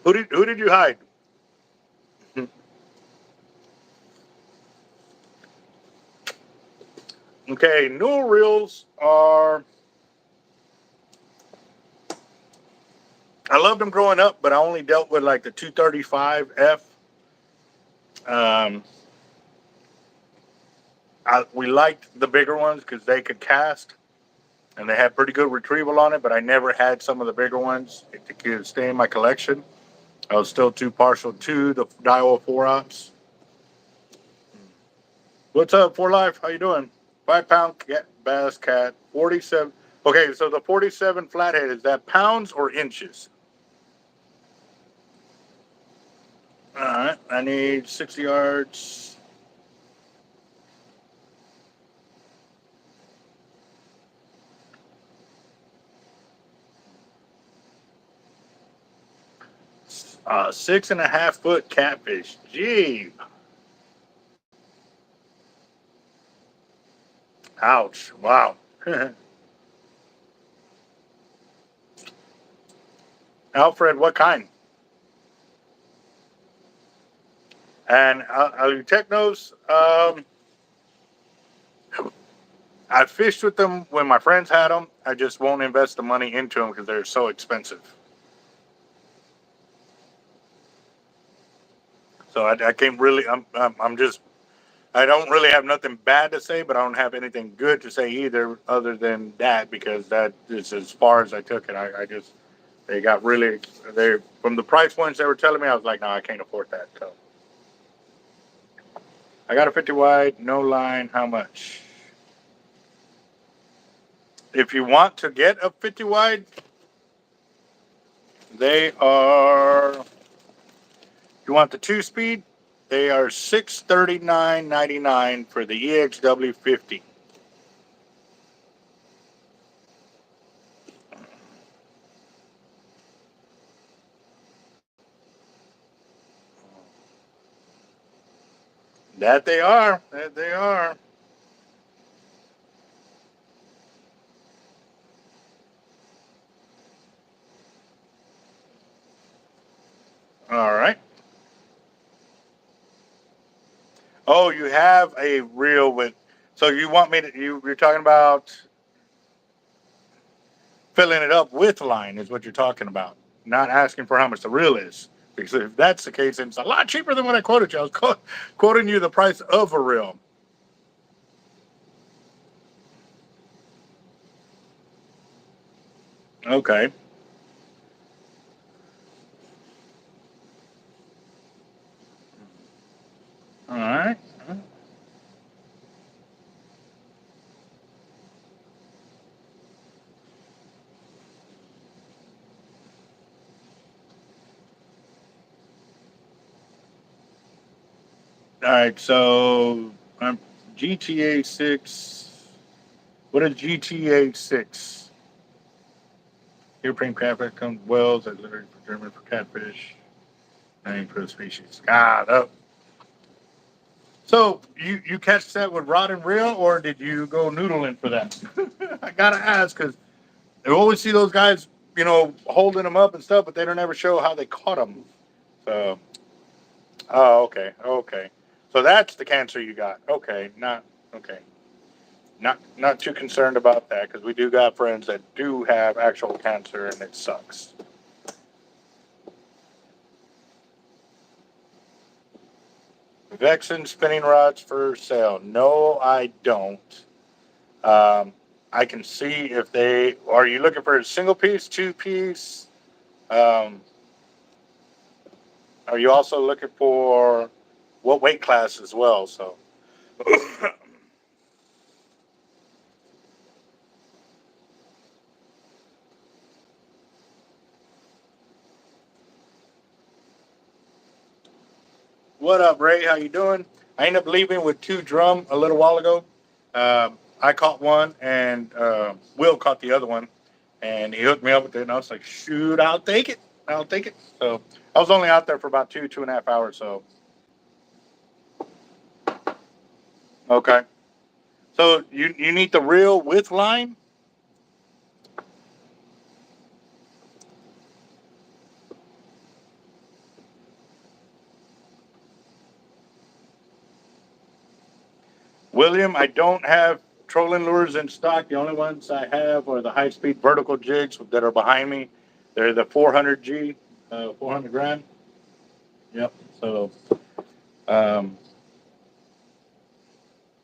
Who did you hide? Okay, new reels are. I loved them growing up, but I only dealt with like the 235F. Um, we liked the bigger ones because they could cast and they had pretty good retrieval on it, but I never had some of the bigger ones to stay in my collection. I was still too partial to the Daiwa 4-ops. What's up, 4Life? How you doing? 5-pound bass cat, 47. Okay, so the 47 flathead, is that pounds or inches? All right, I need 60 yards. Uh, 6.5 foot catfish. Gee. Ouch. Wow. Alfred, what kind? And Technos, I fished with them when my friends had them. I just won't invest the money into them because they're so expensive. So I can't really. I'm just. I don't really have nothing bad to say, but I don't have anything good to say either, other than that, because that is as far as I took it. I just they got really they from the price points they were telling me. I was like, no, I can't afford that. So I got a 50 wide, no line. How much? If you want to get a 50 wide, they are. You want the 2-speed? They are $639.99 for the EXW 50. That they are. That they are. All right. Oh, you have a reel with. So you want me to? You're talking about filling it up with line, is what you're talking about. Not asking for how much the reel is. Because if that's the case, then it's a lot cheaper than what I quoted you. I was quoting you the price of a reel. Okay. All right. All right. So GTA 6. What is GTA 6? European catfish comes wells that literally for German for catfish. Name for the species. Ah, no. So you catch that with rod and reel, or did you go noodling for that? I gotta ask because they always see those guys, holding them up and stuff, but they don't ever show how they caught them. So, oh, okay, okay. So that's the cancer you got. Okay, not okay. Not too concerned about that because we do got friends that do have actual cancer and it sucks. Vexen spinning rods for sale. No, I don't. Um, I can see if they are you looking for a single piece, 2-piece. Um, are you also looking for what weight class as well? So, what up, Ray? How you doing? I ended up leaving with 2 drum a little while ago. I caught one, and Will caught the other one, and he hooked me up with it. And I was like, "Shoot, I'll take it. I'll take it." So I was only out there for about 2.5 hours. So okay. So you need the reel with line. William, I don't have trolling lures in stock. The only ones I have are the high-speed vertical jigs that are behind me. They're the 400G, 400 gram. Yep. So,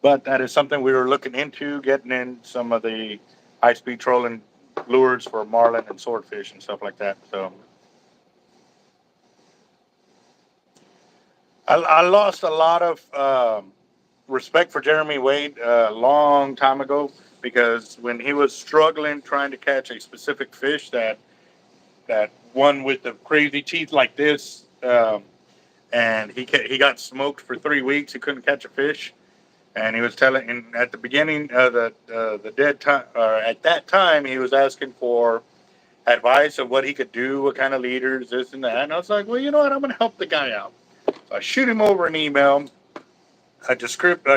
but that is something we were looking into, getting in some of the high-speed trolling lures for marlin and swordfish and stuff like that. So, I lost a lot of respect for Jeremy Wade a long time ago, because when he was struggling trying to catch a specific fish, that one with the crazy teeth like this, and he got smoked for 3 weeks. He couldn't catch a fish, and he was telling. And at the beginning of the dead time, at that time, he was asking for advice of what he could do, what kind of leaders, this and that. And I was like, well, you know what? I'm going to help the guy out. So I shoot him over an email. I described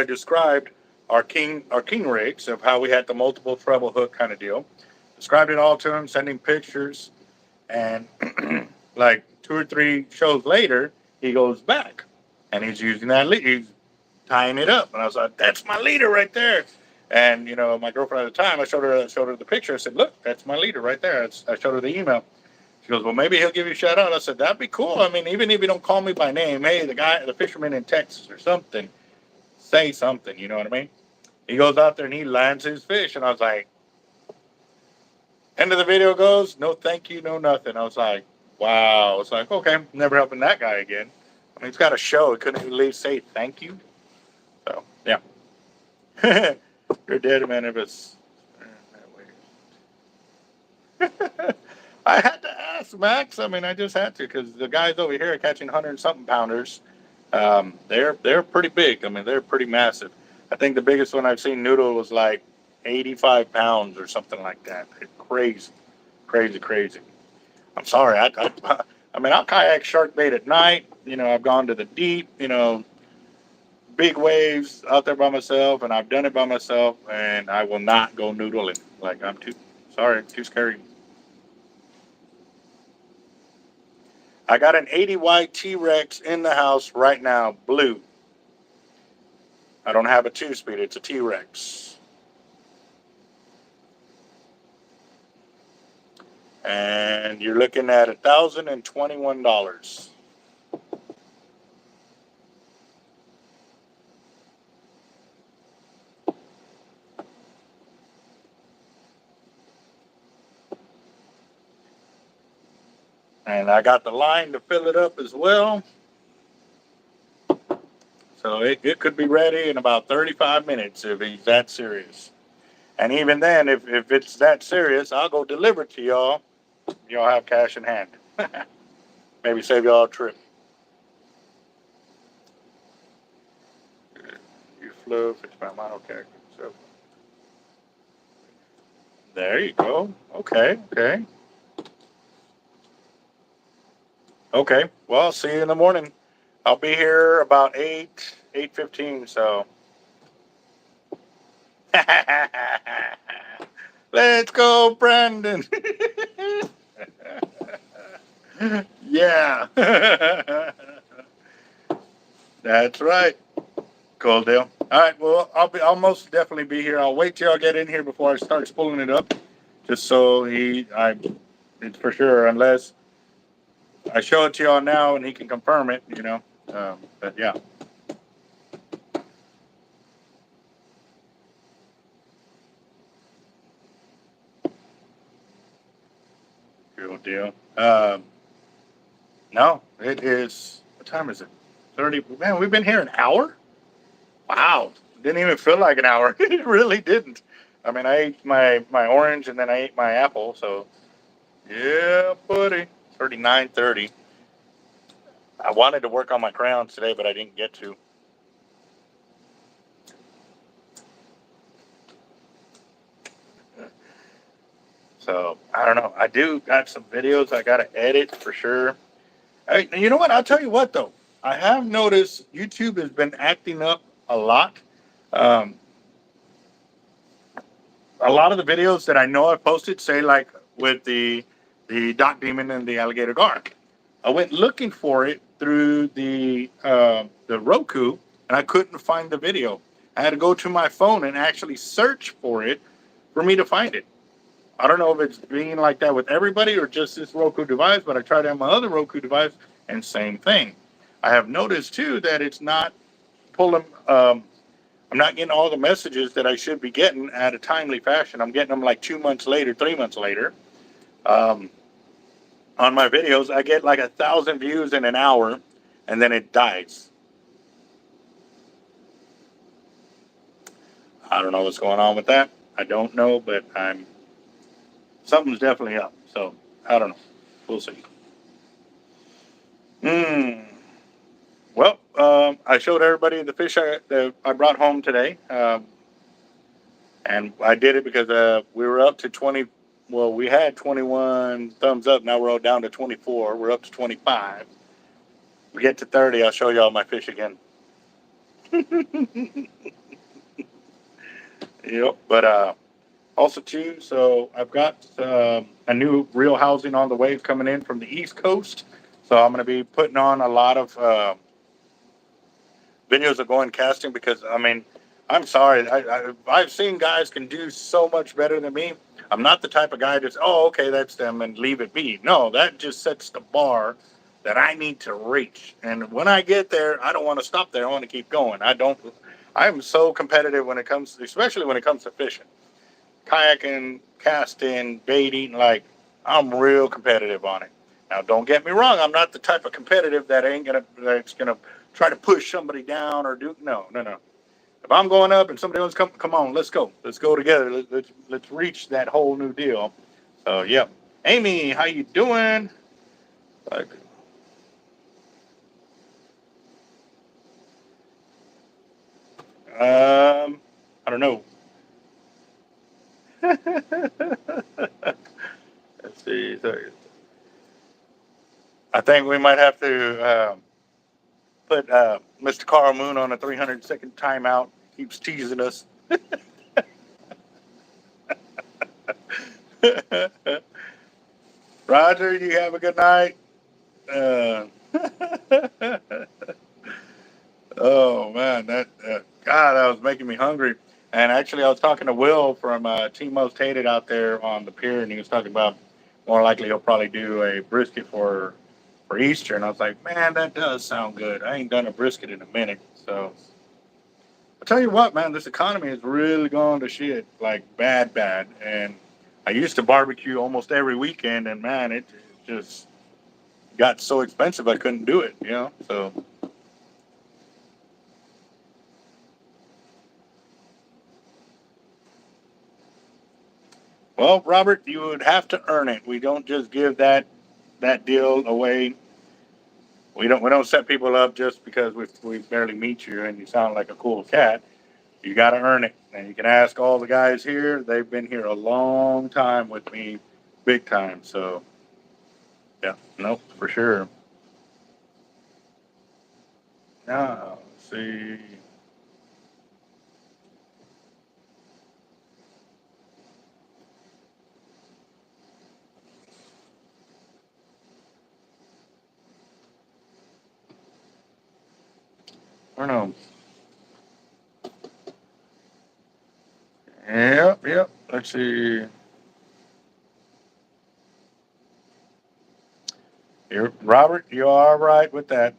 our king rigs of how we had the multiple treble hook kind of deal. Described it all to him, sending pictures, and like 2 or 3 shows later, he goes back and he's using that lead. He's tying it up, and I was like, "That's my leader right there." And you know, my girlfriend at the time, I showed her the picture. I said, "Look, that's my leader right there." I showed her the email. She goes, "Well, maybe he'll give you a shout out." I said, "That'd be cool. I mean, even if you don't call me by name, hey, the fisherman in Texas or something, say something." You know what I mean? He goes out there and he lands his fish, and I was like, end of the video goes, "No, thank you, no nothing." I was like, wow. It's like, okay, never helping that guy again. I mean, it's got a show. He couldn't even say thank you. So yeah, you're dead, man. If it's I had to ask Max. I mean, I just had to, because the guys over here are catching 100-something pounders. They're pretty big. I mean, they're pretty massive. I think the biggest one I've seen noodle was like 85 pounds or something like that. It's crazy, crazy, crazy. I'm sorry. I mean, I'll kayak shark bait at night. You know, I've gone to the deep, you know, big waves out there by myself, and I've done it by myself, and I will not go noodling. Like, I'm too, sorry, too scary. I got an 80Y T-Rex in the house right now, blue. I don't have a 2-speed, it's a T-Rex. And you're looking at $1,021. And I got the line to fill it up as well. So it could be ready in about 35 minutes if he's that serious. And even then, if it's that serious, I'll go deliver it to y'all. Y'all have cash in hand. Maybe save y'all a trip. You flew 55 mile character. So there you go. Okay, okay. Okay. Well, I'll see you in the morning. I'll be here about 8:15. So let's go, Brandon. Yeah. That's right. Cool deal. All right. Well, I'll most definitely be here. I'll wait till I get in here before I start spooling it up, just so it's for sure. Unless I show it to y'all now and he can confirm it, you know. But yeah. Cool deal. No, it is. What time is it? 30. Man, we've been here an hour. Wow. Didn't even feel like an hour. It really didn't. I mean, I ate my orange and then I ate my apple. So, yeah, buddy. 39:30. I wanted to work on my crayons today, but I didn't get to. So, I don't know. I do got some videos I got to edit for sure. You know what? I'll tell you what, though. I have noticed YouTube has been acting up a lot. Um, a lot of the videos that I know I've posted, say like with the Doc Demon and the Alligator Gar, I went looking for it through the Roku, and I couldn't find the video. I had to go to my phone and actually search for it for me to find it. I don't know if it's being like that with everybody or just this Roku device, but I tried on my other Roku device and same thing. I have noticed too that it's not pulling. I'm not getting all the messages that I should be getting at a timely fashion. I'm getting them like 2 months later, 3 months later. Um, on my videos, I get like 1,000 views in an hour, and then it dies. I don't know what's going on with that. I don't know, but something's definitely up. So I don't know. We'll see. Well, I showed everybody the fish that I brought home today, and I did it because we were up to 20. Well, we had 21 thumbs up. Now we're all down to 24. We're up to 25. We get to 30. I'll show you all my fish again. Yep. But also too, so I've got a new real housing on the way coming in from the East Coast. So I'm going to be putting on a lot of videos of going casting because I mean, I'm sorry, I've seen guys can do so much better than me. I'm not the type of guy that's okay, that's them and leave it be. No, that just sets the bar that I need to reach. And when I get there, I don't want to stop there. I want to keep going. I'm so competitive when it comes, especially when it comes to fishing, kayaking, casting, baiting. Like I'm real competitive on it. Now, don't get me wrong. I'm not the type of competitive that's gonna try to push somebody down or do no. If I'm going up and somebody else come on, let's go together. Let's reach that whole new deal. So yeah, Amy, how you doing? Like, I don't know. Let's see. So, I think we might have to put Mr. Carl Moon on a 300-second timeout. Keeps teasing us. Roger, you have a good night. Uh, oh man, that God, that was making me hungry. And actually, I was talking to Will from Team Most Hated out there on the pier, and he was talking about more likely he'll probably do a brisket for Easter. And I was like, man, that does sound good. I ain't done a brisket in a minute. So I tell you what, man, this economy is really going to shit, like bad. And I used to barbecue almost every weekend, and man, it just got so expensive I couldn't do it. So. Well, Robert, you would have to earn it. We don't just give that deal away. We don't set people up just because we barely meet you and you sound like a cool cat. You got to earn it, and you can ask all the guys here. They've been here a long time with me, big time. So yeah, nope, for sure. Now, let's see. I don't know. Yep. Let's see. Here, Robert, you all right with that?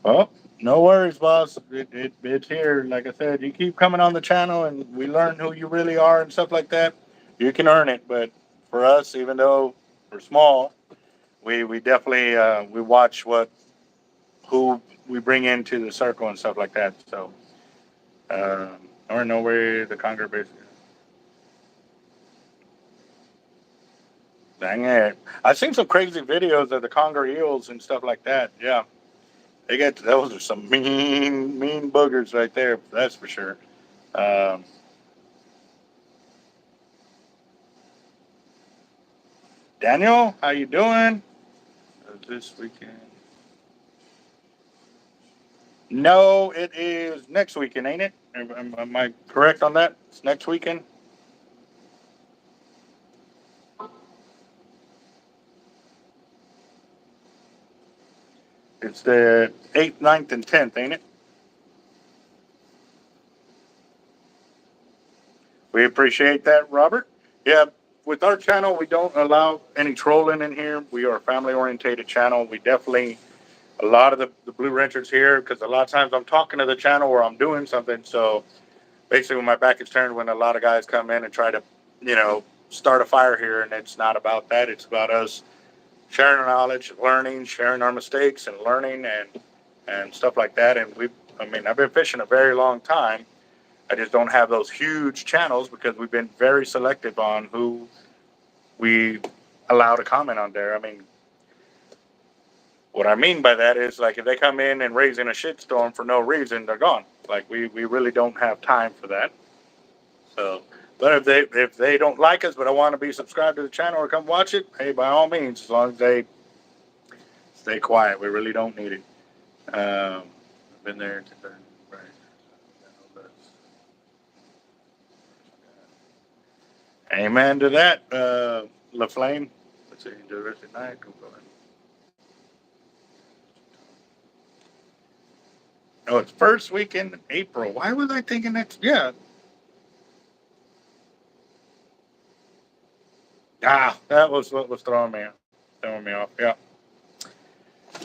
Well, no worries, boss. It's here. Like I said, you keep coming on the channel and we learn who you really are and stuff like that. You can earn it. But for us, even though we're small, we definitely we watch who we bring into the circle and stuff like that. So, or know where the conger base is. Dang it. I've seen some crazy videos of the conger eels and stuff like that. Yeah. Those are some mean boogers right there. That's for sure. Um, Daniel, how you doing? This weekend? No, it is next weekend, ain't it? Am I correct on that? It's next weekend. It's the 8th, 9th, and 10th, ain't it? We appreciate that, Robert. Yeah, with our channel, we don't allow any trolling in here. We are a family-orientated channel. We definitely, a lot of the blue ranchers here, because a lot of times I'm talking to the channel or I'm doing something. So basically, when my back is turned, when a lot of guys come in and try to, start a fire here, and it's not about that. It's about us sharing our knowledge, learning, sharing our mistakes, and learning and stuff like that. And I've been fishing a very long time. I just don't have those huge channels because we've been very selective on who we allow to comment on there. I mean, what I mean by that is, like, if they come in and raising a shitstorm for no reason, they're gone. Like, we really don't have time for that. So, but if they don't like us, but I want to be subscribed to the channel or come watch it, hey, by all means, as long as they stay quiet, we really don't need it. I've been there to turn. Amen to that, LaFlame. Let's see, do the rest of the night. Go ahead. Oh, it's first week in April. Why was I thinking that's, yeah. That was what was throwing me off. Yeah.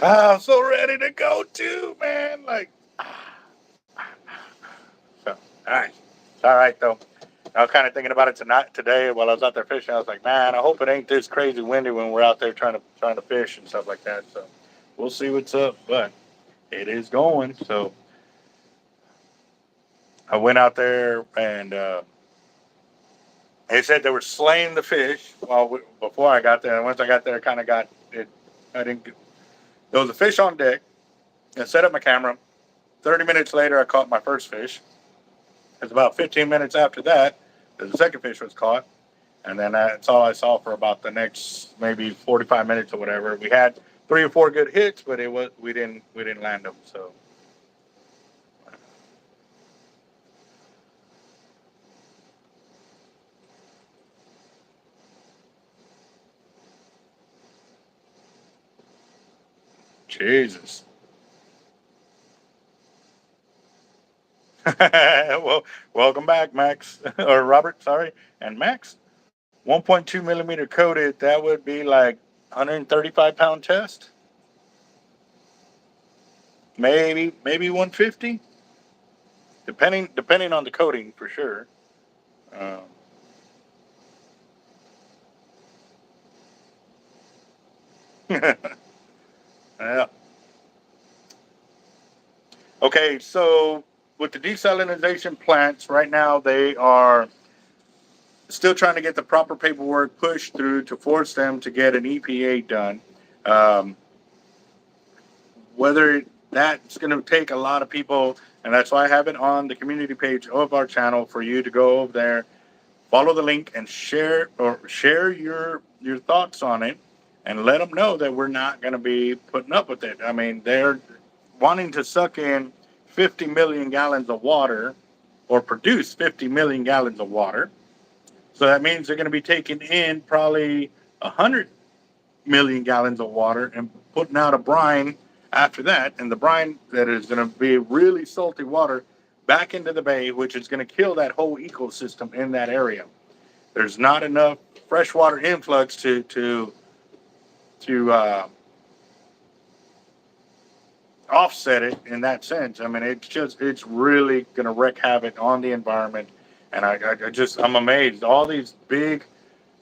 I'm so ready to go too, man. Like, so, all right. It's all right, though. I was kind of thinking about it today while I was out there fishing. I was like, man, I hope it ain't this crazy windy when we're out there trying to fish and stuff like that. So we'll see what's up, but it is going. So I went out there and they said they were slaying the fish before I got there. And once I got there, I kind of got it. I didn't. There was a fish on deck. I set up my camera. 30 minutes later, I caught my first fish. It's about 15 minutes after that, the second fish was caught. And then that's all I saw for about the next maybe 45 minutes or whatever. We had 3 or 4 good hits, but we didn't land them. So Jesus. Well, welcome back, Max or Robert. Sorry, and Max. 1.2 millimeter coated. That would be like 135-pound test. Maybe 150. Depending on the coating for sure. Um, yeah. Okay, so with the desalinization plants right now, they are still trying to get the proper paperwork pushed through to force them to get an EPA done. Um, whether that's going to take a lot of people, and that's why I have it on the community page of our channel for you to go over there, follow the link, and share your thoughts on it, and let them know that we're not going to be putting up with it. I mean, they're wanting to suck in 50 million gallons of water or produce 50 million gallons of water. So that means they're going to be taking in probably 100 million gallons of water and putting out a brine after that. And the brine that is going to be really salty water back into the bay, which is going to kill that whole ecosystem in that area. There's not enough freshwater influx to offset it in that sense. I mean, it's really going to wreak havoc on the environment. And I'm amazed. All these big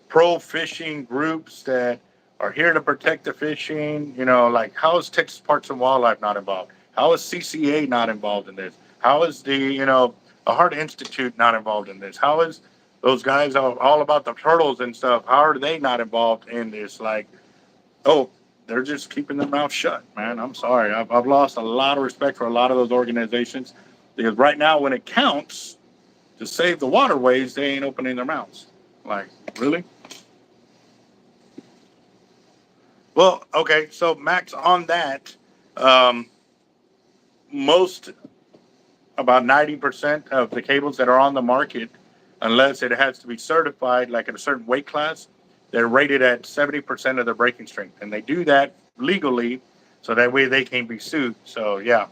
pro fishing groups that are here to protect the fishing, like, how is Texas Parks and Wildlife not involved? How is CCA not involved in this? How is the Heart Institute not involved in this? How is those guys all about the turtles and stuff? How are they not involved in this? Like, oh, they're just keeping their mouth shut, man. I'm sorry. I've lost a lot of respect for a lot of those organizations because right now, when it counts to save the waterways, they ain't opening their mouths. Like, really? Well, okay. So, Max, on that, um, most about 90% of the cables that are on the market, unless it has to be certified like in a certain weight class, they're rated at 70% of their breaking strength. And they do that legally so that way they can't be sued. So yeah.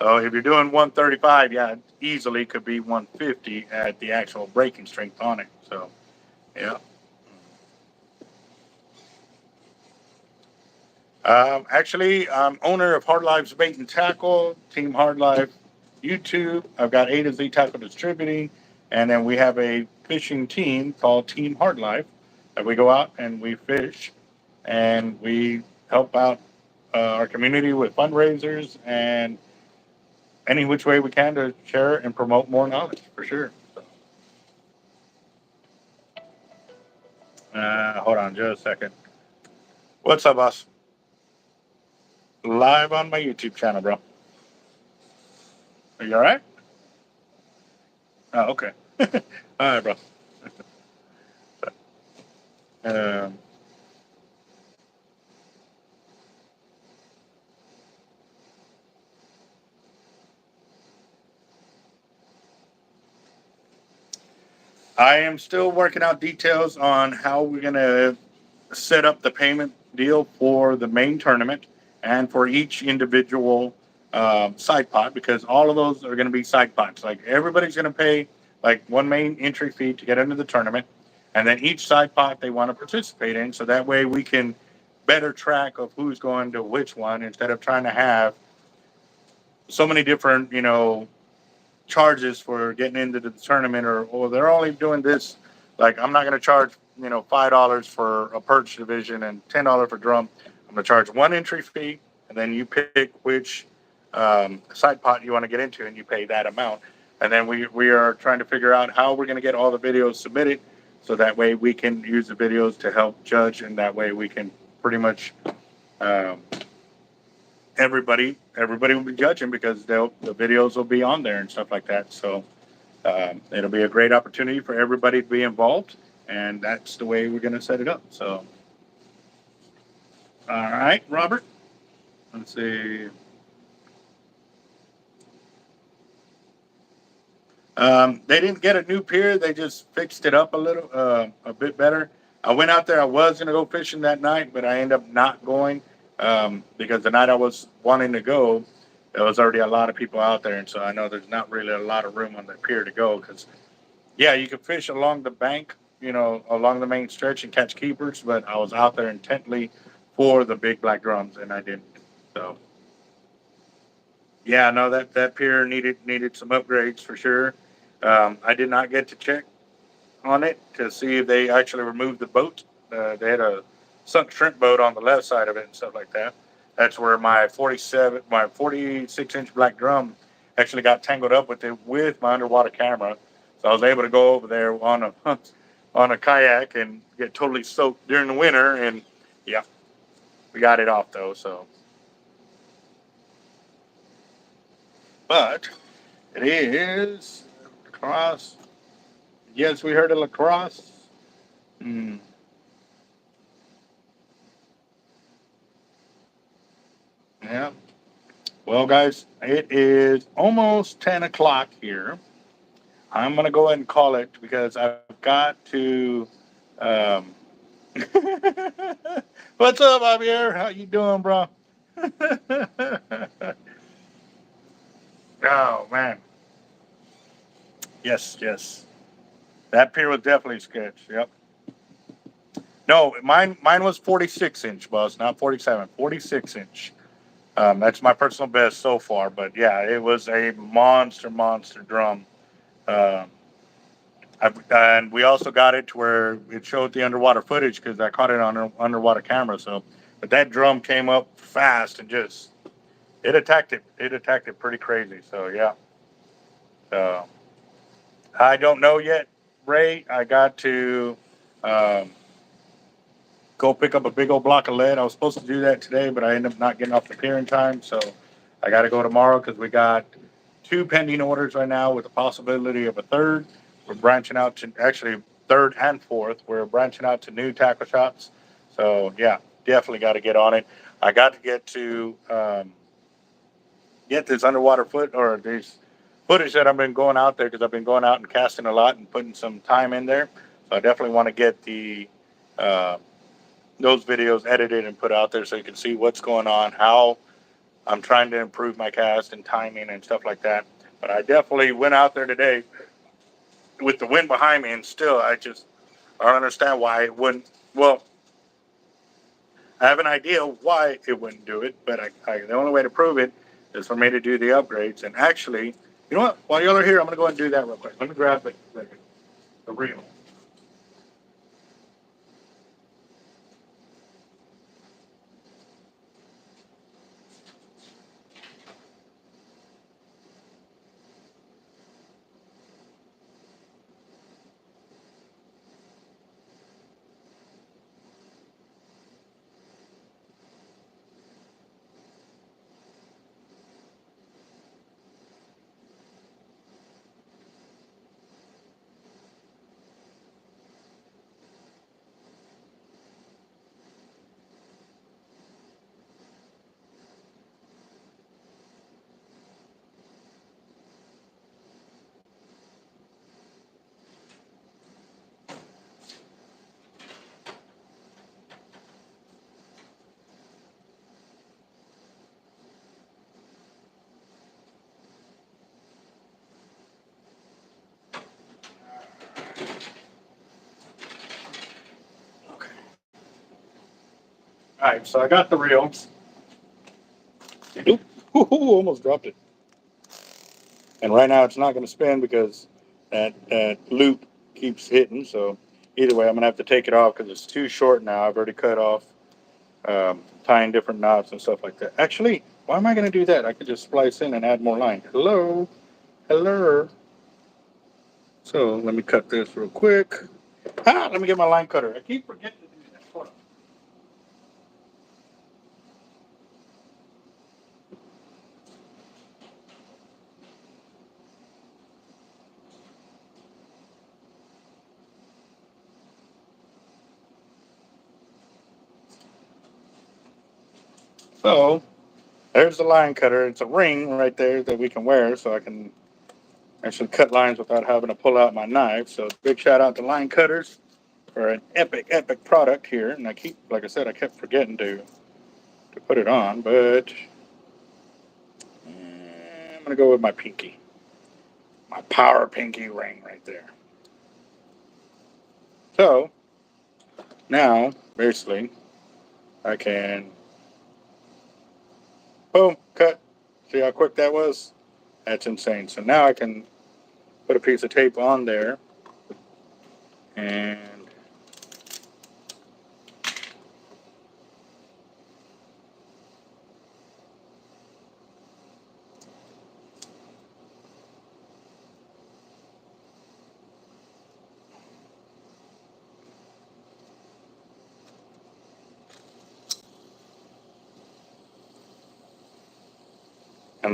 So if you're doing 135, yeah, it easily could be 150 at the actual breaking strength on it. So yeah. Actually, I'm owner of Hard Lives Bait and Tackle, Team Hard Life YouTube. I've got A to Z Tackle Distributing, and then we have a fishing team called Team Hard Life that we go out and we fish, and we help out our community with fundraisers and any which way we can to share and promote more knowledge for sure. Hold on just a second. What's up, boss? Live on my YouTube channel, bro. Are you all right? Oh, okay. All right, bro. Um, I am still working out details on how we're going to set up the payment deal for the main tournament and for each individual side pot, because all of those are going to be side pots. Like everybody's going to pay like one main entry fee to get into the tournament, and then each side pot they want to participate in. So that way we can better track of who's going to which one instead of trying to have so many different, charges for getting into the tournament, or they're only doing this. Like I'm not going to charge $5 for a perch division and $10 for drum. I'm going to charge one entry fee, and then you pick which side pot you want to get into, and you pay that amount. And then we are trying to figure out how we're going to get all the videos submitted, so that way we can use the videos to help judge, and that way we can pretty much um, everybody will be judging because the videos will be on there and stuff like that. So it'll be a great opportunity for everybody to be involved, and that's the way we're going to set it up. So, all right, Robert. Let's see. They didn't get a new pier. They just fixed it up a bit better. I went out there. I was going to go fishing that night, but I ended up not going because the night I was wanting to go, there was already a lot of people out there, and so I know there's not really a lot of room on the pier to go. Because yeah, you can fish along the bank, along the main stretch and catch keepers, but I was out there intently for the big black drums, and I didn't. So yeah, no, that pier needed some upgrades for sure. I did not get to check on it to see if they actually removed the boat. They had a sunk shrimp boat on the left side of it and stuff like that. That's where my 46-inch black drum actually got tangled up with it with my underwater camera. So I was able to go over there on a on a kayak and get totally soaked during the winter. And yeah, we got it off though. So, but it is lacrosse. Yes, we heard of lacrosse. Hmm. Yeah. Well, guys, it is almost 10 o'clock here. I'm going to go ahead and call it because I've got to. Um... What's up, Javier? How you doing, bro? Oh, man. Yes, yes. That pier was definitely sketch. Yep. No, mine was 46-inch, boss, not 47. 46-inch. That's my personal best so far. But yeah, it was a monster drum. Um, and we also got it to where it showed the underwater footage because I caught it on an underwater camera. So, but that drum came up fast and just it attacked it. It attacked it pretty crazy. So yeah. So I don't know yet, Ray. I got to um, go pick up a big old block of lead. I was supposed to do that today, but I ended up not getting off the pier in time. So I got to go tomorrow because we got two pending orders right now with the possibility of a third. We're branching out to actually third and fourth. We're branching out to new tackle shops. So yeah, definitely got to get on it. I got to get this underwater these footage that I've been going out there because I've been going out and casting a lot and putting some time in there. So I definitely want to get the uh, those videos edited and put out there so you can see what's going on, how I'm trying to improve my cast and timing and stuff like that. But I definitely went out there today with the wind behind me, and still, I don't understand why it wouldn't. Well, I have an idea why it wouldn't do it, but the only way to prove it is for me to do the upgrades. And actually, you know what? While y'all are here, I'm going to go ahead and do that real quick. Let me grab the reel. Okay. All right, so I got the reel. Oop, almost dropped it. And right now it's not going to spin because that loop keeps hitting. So either way, I'm going to have to take it off because it's too short now. I've already cut off tying different knots and stuff like that. Actually, why am I going to do that? I could just splice in and add more line. Hello. So let me cut this real quick. Let me get my line cutter. I keep forgetting to do that. Hold on. So there's the line cutter. It's a ring right there that we can wear so I can actually cut lines without having to pull out my knife. So big shout out to line cutters for an epic product here. And like I said, I kept forgetting to put it on, but I'm going to go with my pinky, my power pinky ring right there. So now, basically, I can, boom, cut. See how quick that was? That's insane. So now I can put a piece of tape on there and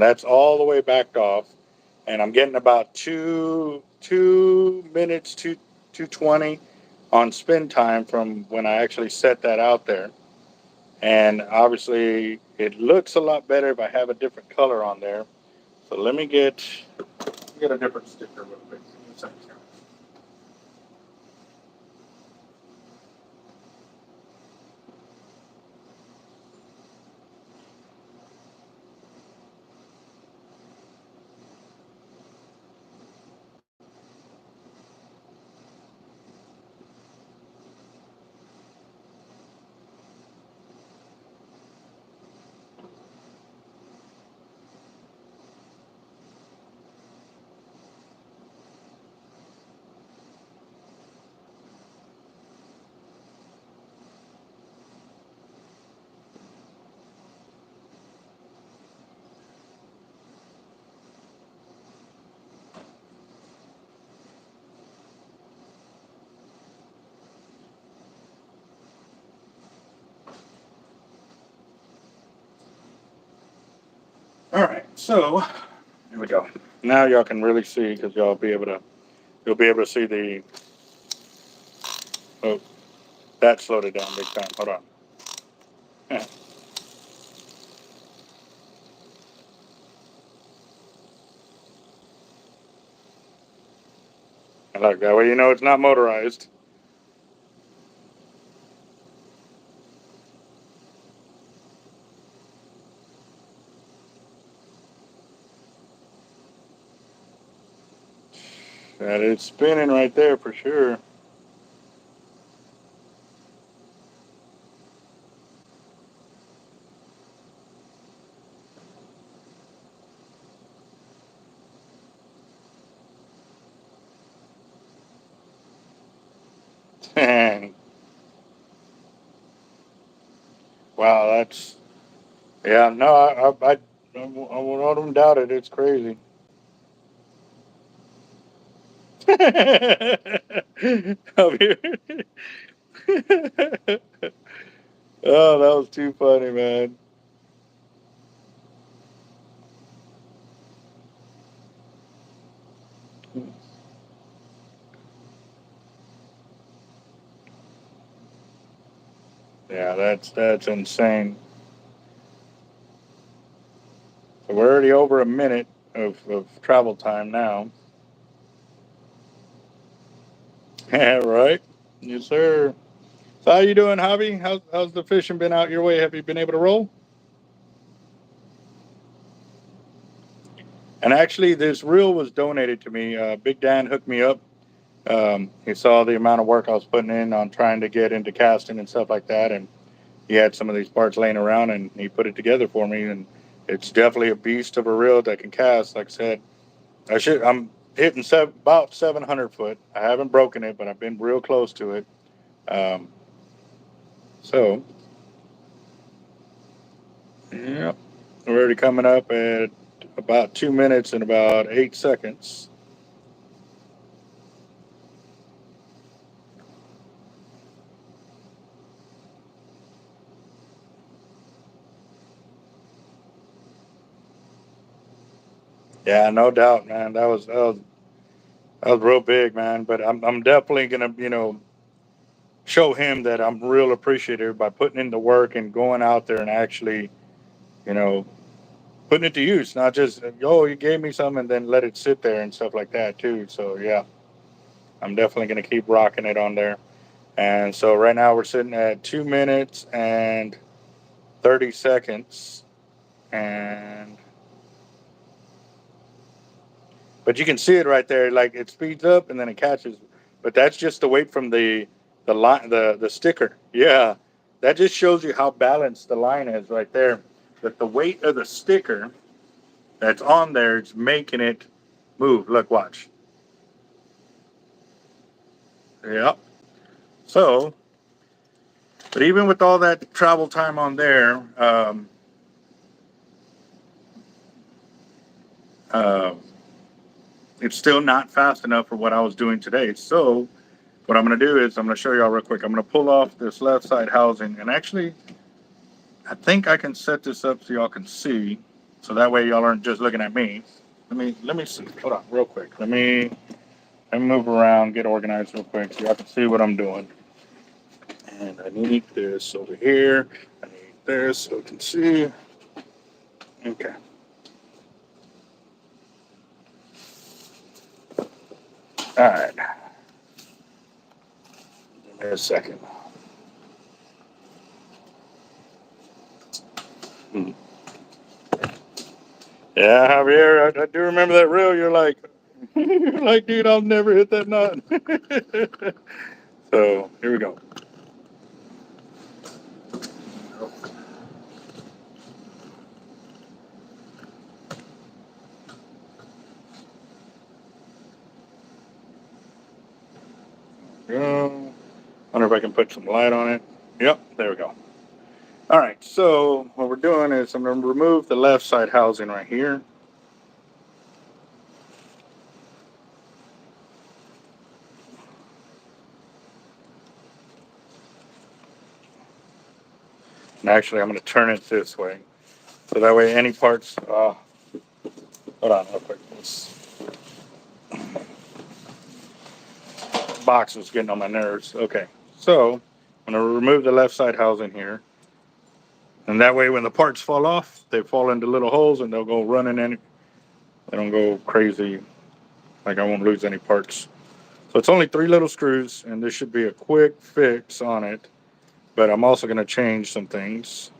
that's all the way backed off. And I'm getting about 2 minutes, 2:20 on spin time from when I actually set that out there. And obviously, it looks a lot better if I have a different color on there. So let me get a different sticker real quick. Give me a second here. All right, so here we go. Now y'all can really see because you'll be able to see the. Oh, that slowed it down big time. Hold on. Yeah. I like that way. You know it's not motorized. That is spinning right there for sure. And wow, that's yeah. No, I won't even doubt it. It's crazy. Up here. Oh, that was too funny, man. Yeah, that's insane. So we're already over a minute of travel time now. Yeah, right. Yes, sir. So how you doing, Javi? How's the fishing been out your way? Have you been able to roll? And actually, this reel was donated to me. Big Dan hooked me up. He saw the amount of work I was putting in on trying to get into casting and stuff like that, and he had some of these parts laying around, and he put it together for me. And it's definitely a beast of a reel that can cast. Like I said, I'm hitting about 700 foot. I haven't broken it, but I've been real close to it. Um, so, yeah, we're already coming up at about 2 minutes and about 8 seconds. Yeah, no doubt, man. That was real big, man. But I'm definitely gonna, show him that I'm real appreciative by putting in the work and going out there and actually, you know, putting it to use, not just oh you gave me some and then let it sit there and stuff like that too. So yeah, I'm definitely gonna keep rocking it on there. And so right now we're sitting at 2 minutes and 30 seconds, and but you can see it right there, like it speeds up and then it catches. But that's just the weight from the line, the sticker. Yeah, that just shows you how balanced the line is right there. That the weight of the sticker that's on there is making it move. Look, watch. Yep. So, but even with all that travel time on there, uh, it's still not fast enough for what I was doing today. So, what I'm going to do is I'm going to show y'all real quick. I'm going to pull off this left side housing, and actually, I think I can set this up so y'all can see, so that way y'all aren't just looking at me. Let me see. Hold on, real quick. Let me move around, get organized real quick, so y'all can see what I'm doing. And I need this over here. I need this so you can see. Okay. All right. Give me a second. Hmm. Yeah, Javier, I do remember that reel. You're like, you're like, dude, I'll never hit that knot. So here we go. Go. Wonder if I can put some light on it. Yep, there we go. All right, so what we're doing is I'm going to remove the left side housing right here. And actually, I'm going to turn it this way. So that way any parts, hold on real quick. This box was getting on my nerves. Okay, so I'm going to remove the left side housing here. And that way when the parts fall off, they fall into little holes and they'll go running in. They don't go crazy. Like I won't lose any parts. So it's only 3 little screws, and this should be a quick fix on it. But I'm also going to change some things.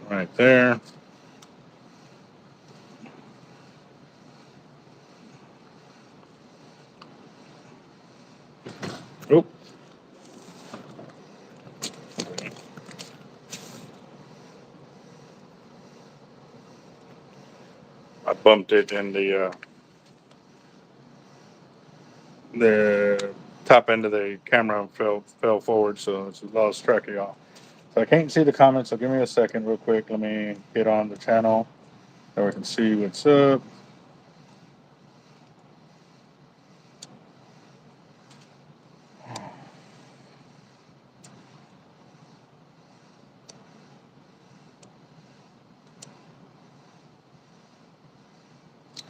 Right there. I bumped it and the top end of the camera fell forward, so it's lost track of y'all. So I can't see the comments, so give me a second real quick. Let me get on the channel so we can see what's up.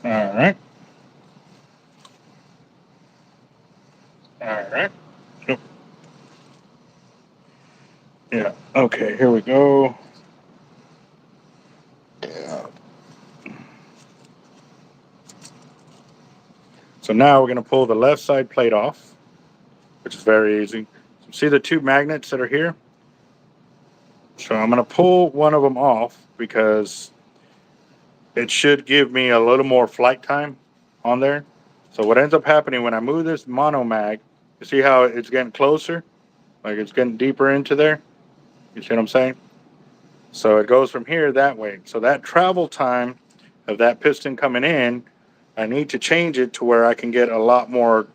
All right. All right. Yep. Yeah. Okay, here we go. Yeah. So now we're going to pull the left side plate off, which is very easy. So see the two magnets that are here? So I'm going to pull one of them off because it should give me a little more flight time on there. So what ends up happening when I move this mono mag, you see how it's getting closer? Like it's getting deeper into there? You see what I'm saying? So it goes from here that way. So that travel time of that piston coming in, I need to change it to where I can get a lot more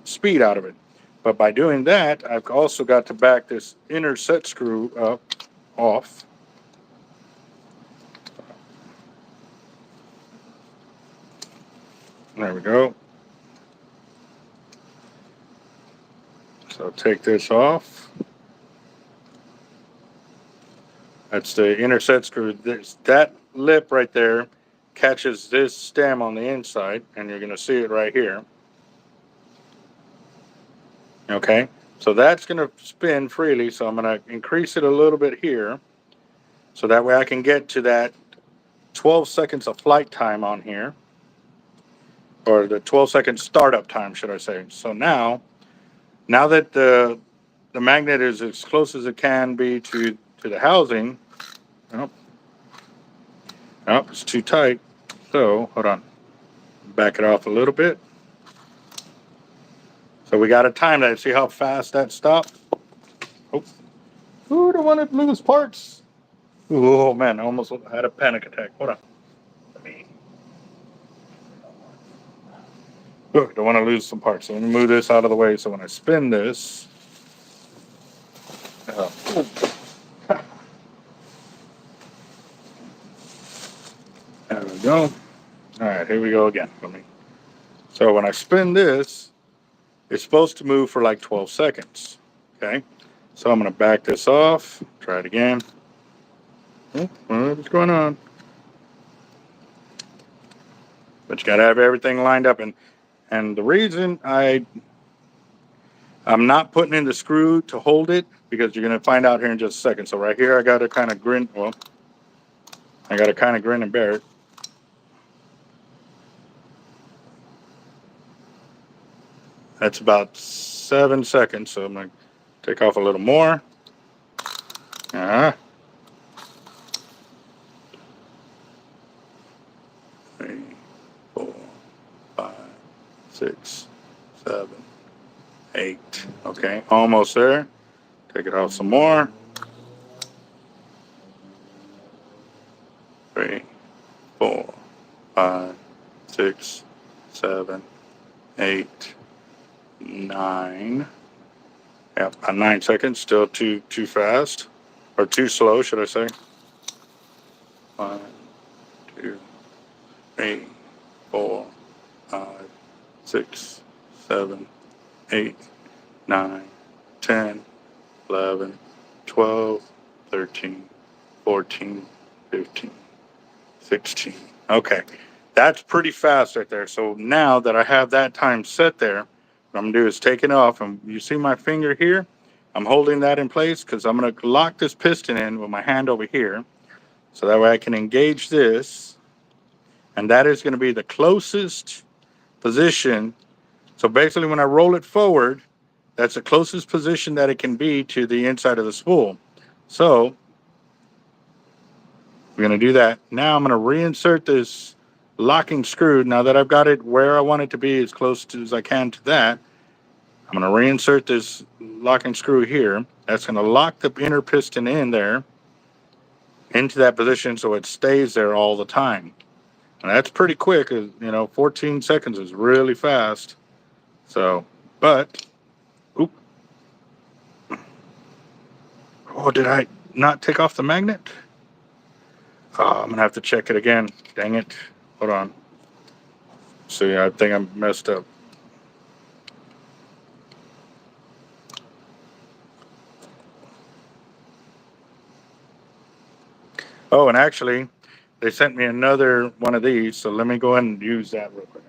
speed out of it. But by doing that, I've also got to back this inner set screw up off. There we go. So take this off. That's the inner set screw. That lip right there catches this stem on the inside, and you're going to see it right here. Okay, so that's going to spin freely, so I'm going to increase it a little bit here, so that way I can get to that 12 seconds of flight time on here, or the 12-second startup time, should I say. So now that the magnet is as close as it can be to the housing, oh, it's too tight. So hold on, back it off a little bit. So we got to time that. See how fast that stopped? Oh, ooh, don't want to lose parts. Oh man, I almost had a panic attack. Hold on. Don't want to lose some parts. So let me move this out of the way so when I spin this. There we go. All right, here we go again. So when I spin this, it's supposed to move for like 12 seconds. Okay, so I'm going to back this off. Try it again. Oh, what's going on? But you got to have everything lined up. And the reason I'm not putting in the screw to hold it, because you're going to find out here in just a second. So right here, I got to kind of grin. Well, I got to kind of grin and bear it. That's about 7 seconds. So I'm going to take off a little more. 3, 4, 5, 6, 7, 8. Okay, almost there. Take it off some more. 3, 4, 5, 6, 7, 8, 9. Yep, 9 seconds. Still too fast, or too slow, should I say? 1, 2, 3, 4, 5, 6, 7, 8, 9, 10, 11, 12, 13, 14, 15, 16. Okay, that's pretty fast right there. So now that I have that time set there, what I'm gonna do is take it off, and you see my finger here? I'm holding that in place because I'm gonna lock this piston in with my hand over here, so that way I can engage this, and that is gonna be the closest position. So basically when I roll it forward, that's the closest position that it can be to the inside of the spool. So we're going to do that. Now I'm going to reinsert this locking screw. Now that I've got it where I want it to be, as close as I can to that, I'm going to reinsert this locking screw here. That's going to lock the inner piston in there into that position so it stays there all the time. And that's pretty quick. 14 seconds is really fast. So, but, oop. Oh, did I not take off the magnet? Oh, I'm gonna have to check it again. Dang it. Hold on. See, I think I'm messed up. Oh, and actually, they sent me another one of these, so let me go ahead and use that real quick.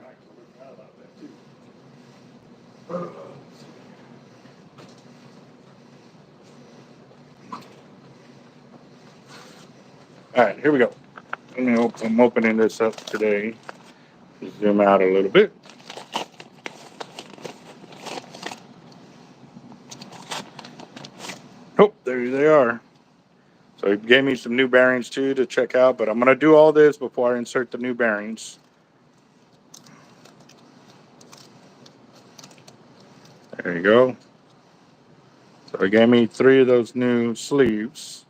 All right, here we go. I'm opening this up today. Zoom out a little bit. Oh, there they are. So he gave me some new bearings too to check out, but I'm going to do all this before I insert the new bearings. There you go. So he gave me 3 of those new sleeves.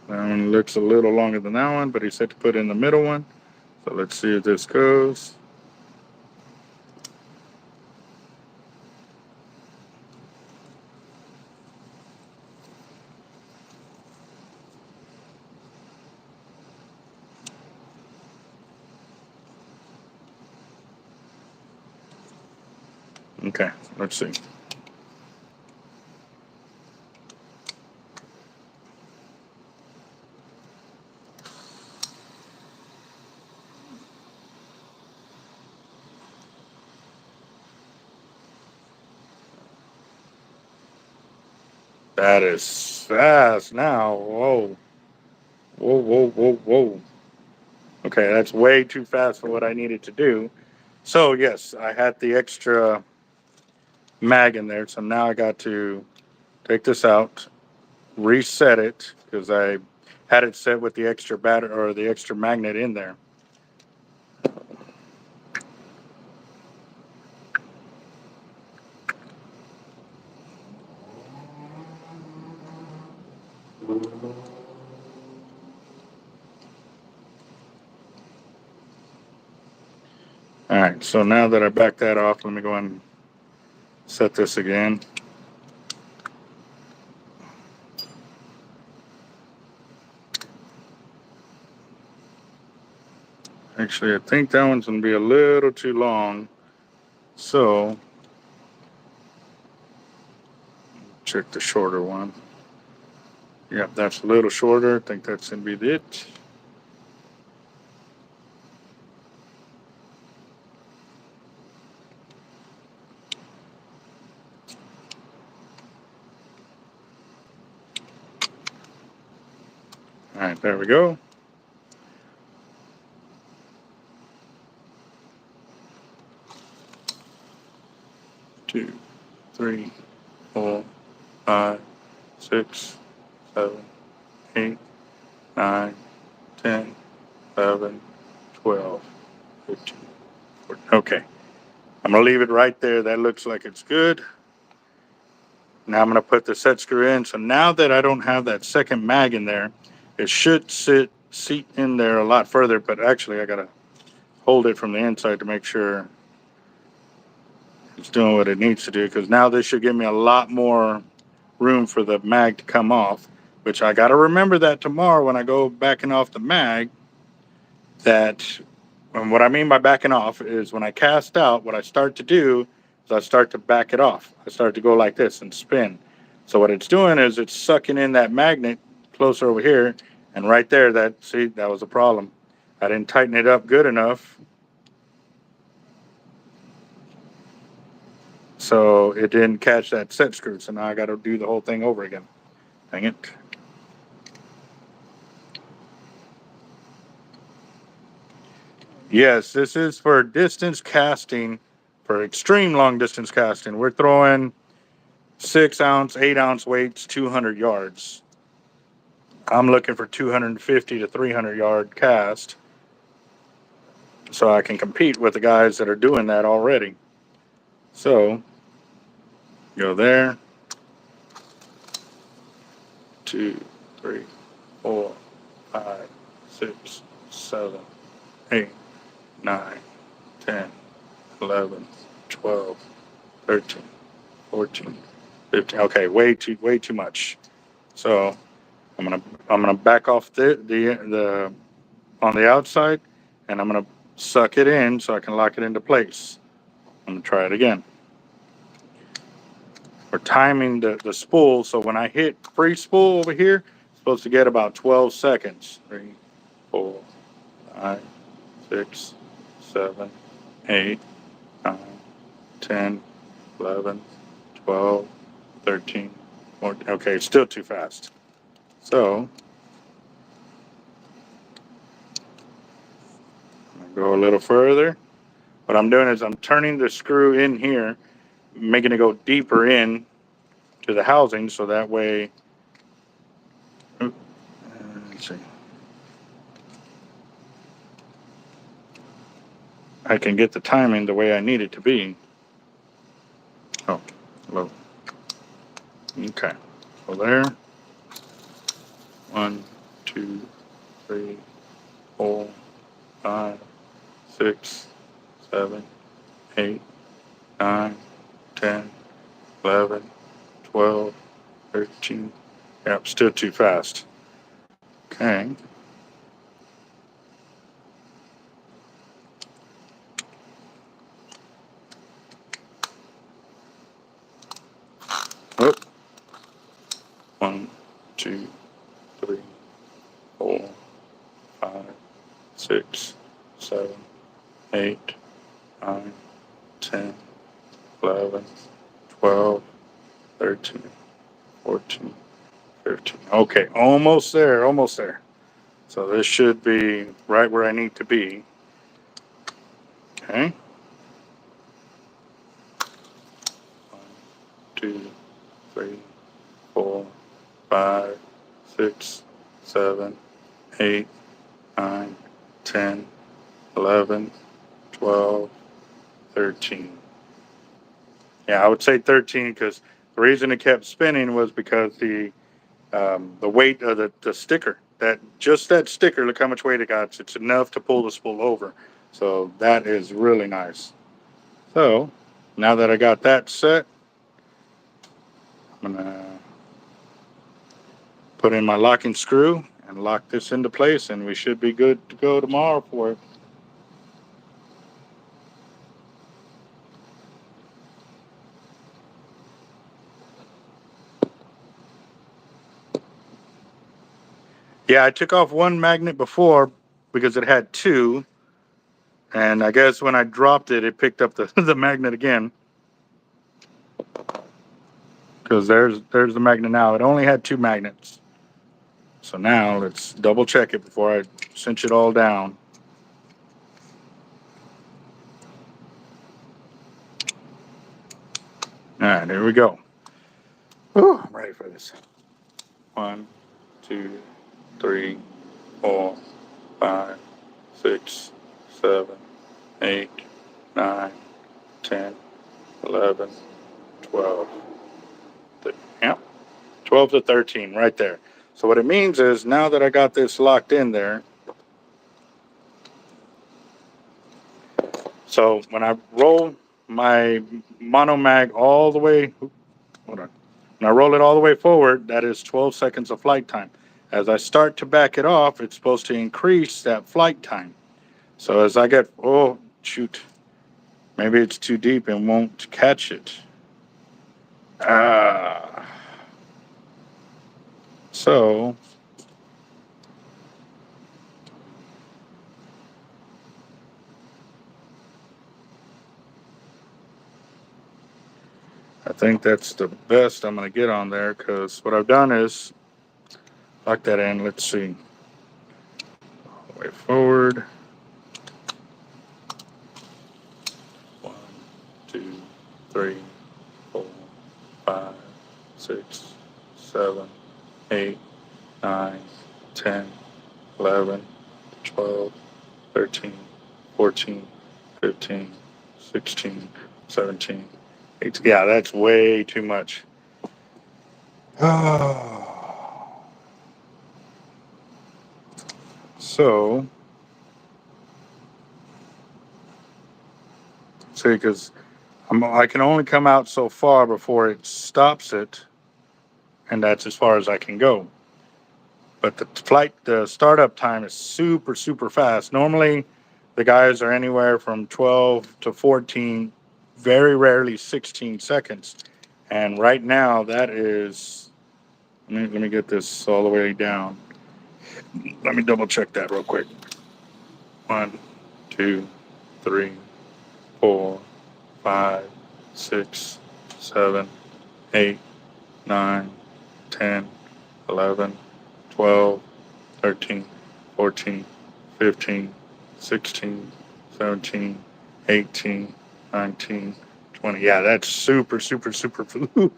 That one looks a little longer than that one, but he said to put in the middle one. So let's see if this goes. Okay, let's see. That is fast now. Whoa. Whoa, whoa, whoa, whoa. Okay, that's way too fast for what I needed to do. So, yes, I had the extra mag in there. So now I got to take this out, reset it, because I had it set with the extra battery or the extra magnet in there. All right, so now that I backed that off, let me go and set this again. Actually, I think that one's going to be a little too long. So, check the shorter one. Yep, that's a little shorter. I think that's going to be it. All right, there we go. Two, 3, 4, 5, 6, 7, 8, 9, 10, 11, 12, 15, 14. Okay. I'm going to leave it right there. That looks like it's good. Now I'm going to put the set screw in. So now that I don't have that second mag in there, it should seat in there a lot further. But actually, I got to hold it from the inside to make sure it's doing what it needs to do. Because now this should give me a lot more room for the mag to come off. Which I got to remember that tomorrow when I go backing off the mag. And what I mean by backing off is when I cast out, what I start to do is I start to back it off. I start to go like this and spin. So what it's doing is it's sucking in that magnet closer over here. And right there, that was a problem. I didn't tighten it up good enough. So it didn't catch that set screw. So now I got to do the whole thing over again. Dang it. Yes, this is for distance casting, for extreme long distance casting. We're throwing 6-ounce, 8-ounce weights, 200 yards. I'm looking for 250 to 300 yard cast so I can compete with the guys that are doing that already. So, go there. 2, 3, 4, 5, 6, 7, 8, 9, 10, 11, 12, 13, 14, 15. Okay, way too much. So I'm gonna back off the on the outside, and I'm gonna suck it in so I can lock it into place. I'm gonna try it again. We're timing the spool, so when I hit free spool over here, it's supposed to get about 12 seconds. 3, 4, 5, 6, 7, 8, 9, 10, 11, 12, 13, 14. Okay, it's still too fast. So I'm gonna go a little further. What I'm doing is I'm turning the screw in here, making it go deeper in to the housing, so that way, let's see, I can get the timing the way I need it to be. Oh, low. Okay, so there. 1, 2, 3, 4, 5, 6, 7, 8, 9, 10, 11, 12, 13. Yep, still too fast. Okay. Oh. 1, 2, 3, 4, 5, 6, 7, 8, 9, 10, 11, 12, 13, 14, 15. Okay, almost there, almost there. So this should be right where I need to be. Okay. 1, 2, 3, 4, 5, 6, 7, 8, 9, 10, 11, 12, 13. Yeah, I would say 13 because the reason it kept spinning was because the weight of the sticker. That sticker, look how much weight it got. It's enough to pull the spool over. So that is really nice. So now that I got that set, I'm gonna put in my locking screw and lock this into place, and we should be good to go tomorrow for it. Yeah, I took off one magnet before because it had two, and I guess when I dropped it, it picked up the, the magnet again. Because there's the magnet now. It only had two magnets. So now let's double check it before I cinch it all down. All right, here we go. Whew, I'm ready for this. 1, 2, 3, 4, 5, 6, 7, 8, 9, 10, 11, 12. Yep, 12 to 13 right there. So what it means is now that I got this locked in there, so when I roll my mono mag all the way, hold on. When I roll it all the way forward, that is 12 seconds of flight time. As I start to back it off, it's supposed to increase that flight time. So as I get, oh, shoot, maybe it's too deep and won't catch it. So I think that's the best I'm going to get on there, because what I've done is lock that in. Let's see. All the way forward. 1, 2, 3, 4, 5, 6, 7, 8, 9, 10, 11, 12, 13, 14, 15, 16, 17, 18. Yeah, that's way too much. Oh. So, see, because I can only come out so far before it stops it, and that's as far as I can go. But the startup time is super, super fast. Normally, the guys are anywhere from 12 to 14, very rarely 16 seconds. And right now, that is, let me get this all the way down. Let me double check that real quick. 1, 2, 3, 4, 5, 6, 7, 8, 9, 10, 11, 12, 13, 14, 15, 16, 17, 18, 19, 20. Yeah, that's super, super, super flu.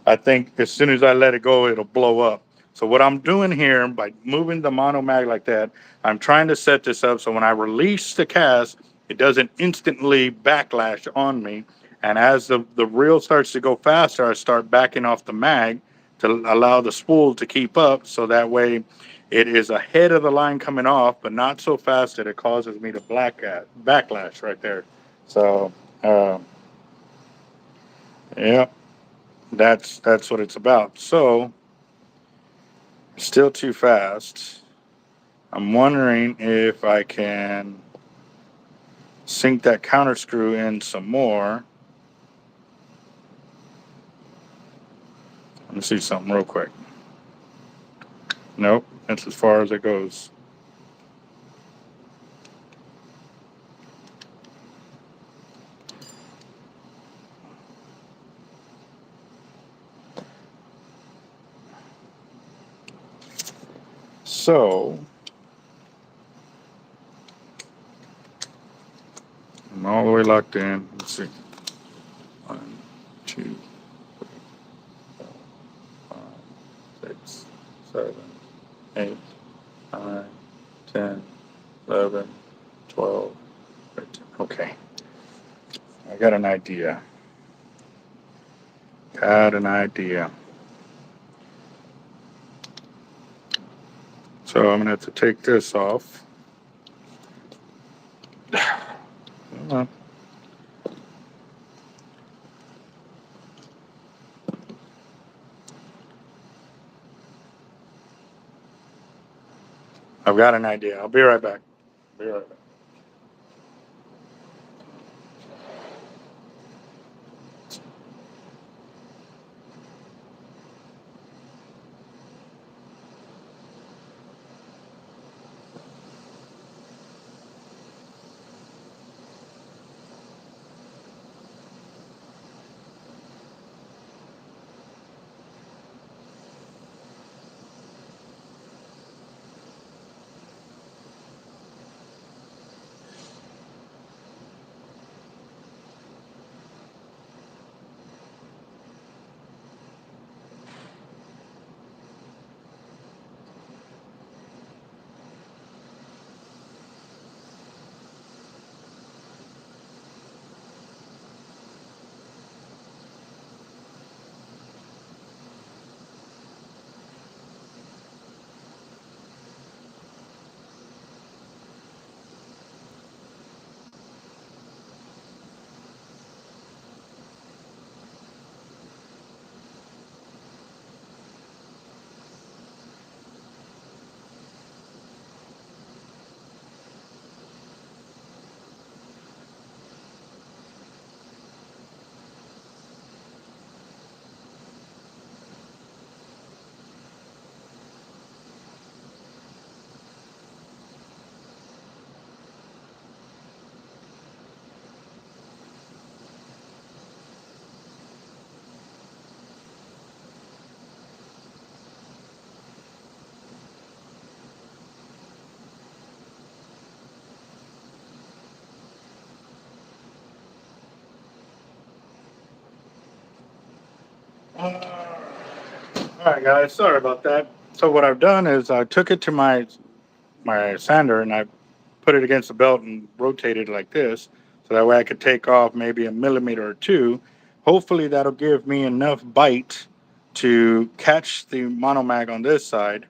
I think as soon as I let it go, it'll blow up. So what I'm doing here by moving the mono mag like that, I'm trying to set this up so when I release the cast, it doesn't instantly backlash on me. And as the reel starts to go faster, I start backing off the mag to allow the spool to keep up. So that way it is ahead of the line coming off, but not so fast that it causes me to backlash right there. So, yeah, that's what it's about. So, still too fast. I'm wondering if I can sink that counter screw in some more. Let me see something real quick. Nope, that's as far as it goes. So, I'm all the way locked in. Let's see. 1, 2, 3, 4, 5, 6, 7, 8, 9, 10, 11, 12, 13. Okay. I got an idea. So I'm going to have to take this off. Come on. I've got an idea. I'll be right back. Be right back. All right, guys. Sorry about that. So what I've done is I took it to my sander and I put it against the belt and rotated like this, so that way I could take off maybe a millimeter or two. Hopefully that'll give me enough bite to catch the monomag on this side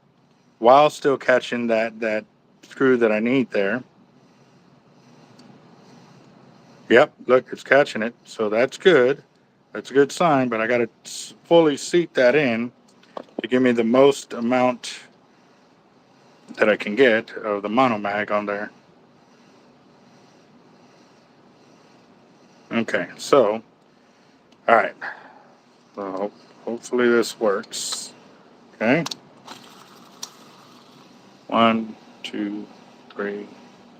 while still catching that screw that I need there. Yep, look, it's catching it, so that's good. That's a good sign, but I got to fully seat that in to give me the most amount that I can get of the monomag on there. Okay, so, all right. So hopefully this works. Okay. 1, 2, 3,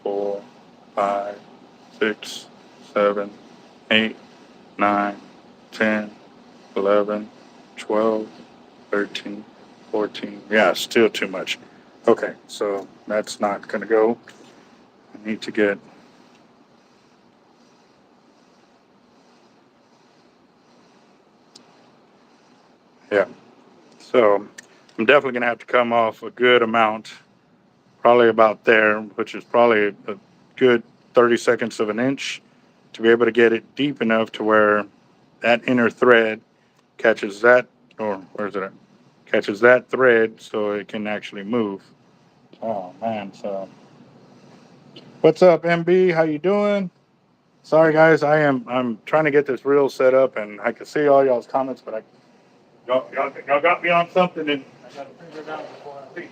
4, 5, 6, 7, 8, 9, 10, 11, 12, 13, 14. Yeah, still too much. Okay, so that's not going to go. I need to get. Yeah. So I'm definitely going to have to come off a good amount, probably about there, which is probably a good 30 seconds of an inch to be able to get it deep enough to where that inner thread catches that, or where's it at? Catches that thread so it can actually move. Oh man, so what's up, MB? How you doing? Sorry guys, I'm trying to get this reel set up and I can see all y'all's comments, but y'all got me on something and I gotta figure it out before I leave.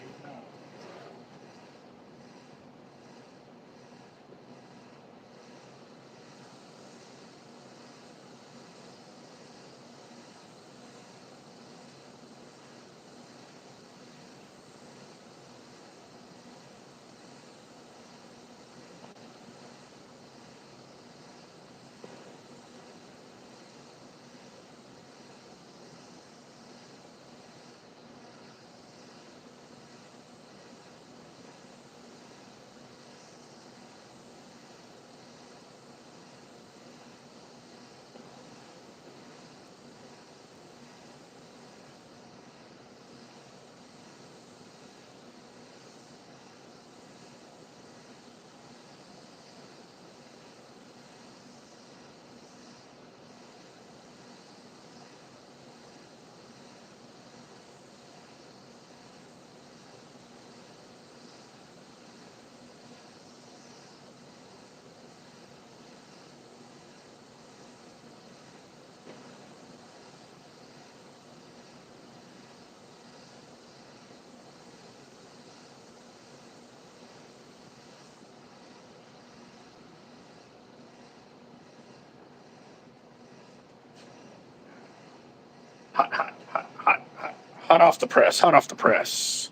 Hot, hot, hot, hot, hot, hot off the press, hot off the press.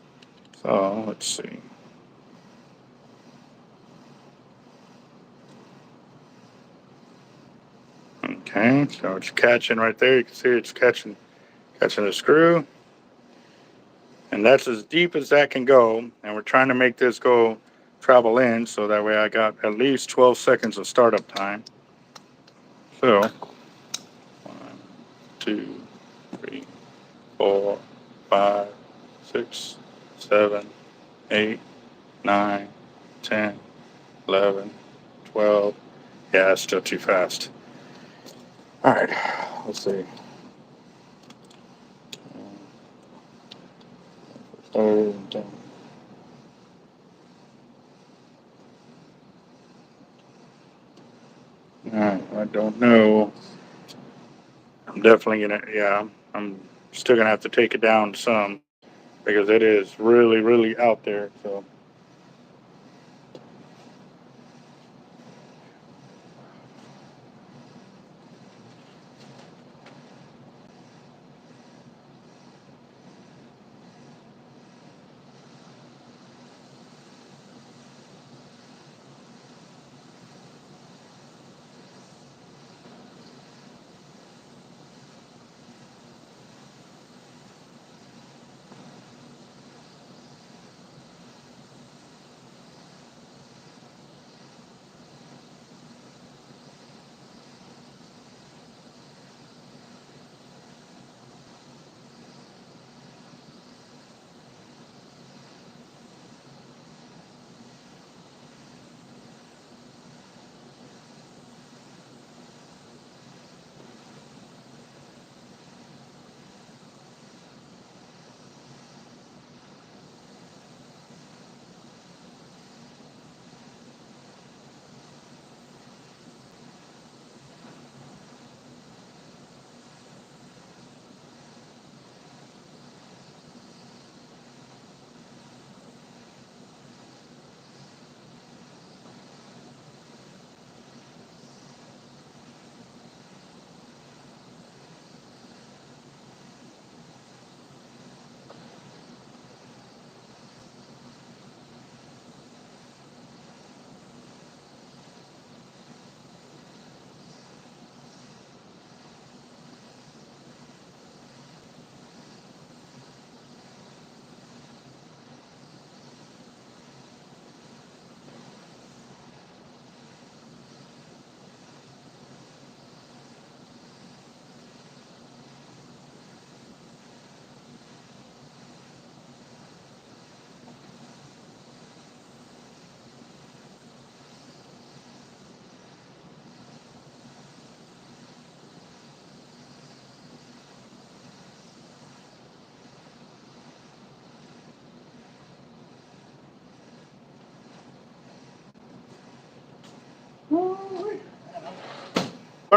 So let's see. Okay, so it's catching right there. You can see it's catching the screw. And that's as deep as that can go. And we're trying to make this go travel in so that way I got at least 12 seconds of startup time. So 1, 2, 3, 4, 5, 6, 7, 8, 9, 10, 11, 12. Yeah, it's still too fast. All right, let's see. Third, I don't know. I'm definitely gonna, yeah, I'm still gonna have to take it down some because it is really, really out there. So,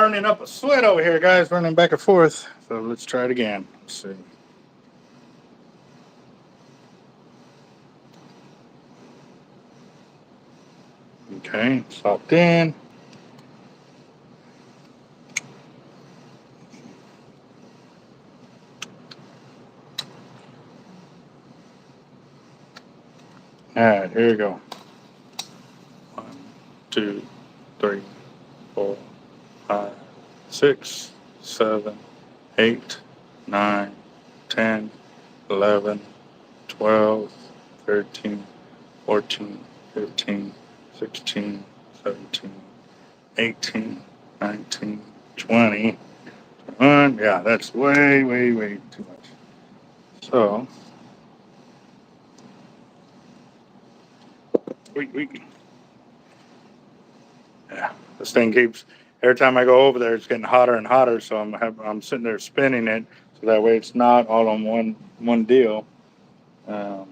burning up a sweat over here, guys, running back and forth. So let's try it again. Let's see. Okay, it's locked in. All right, here we go. 1, 2, 3, 4, 5, 6, 7, 8, 9, 10, 11, 12, 13, 14, 15, 16, 17, 18, 19, 20. Yeah, that's way, way, way too much. So, yeah, this thing keeps, every time I go over there, it's getting hotter and hotter. So I'm sitting there spinning it so that way it's not all on one deal. All right.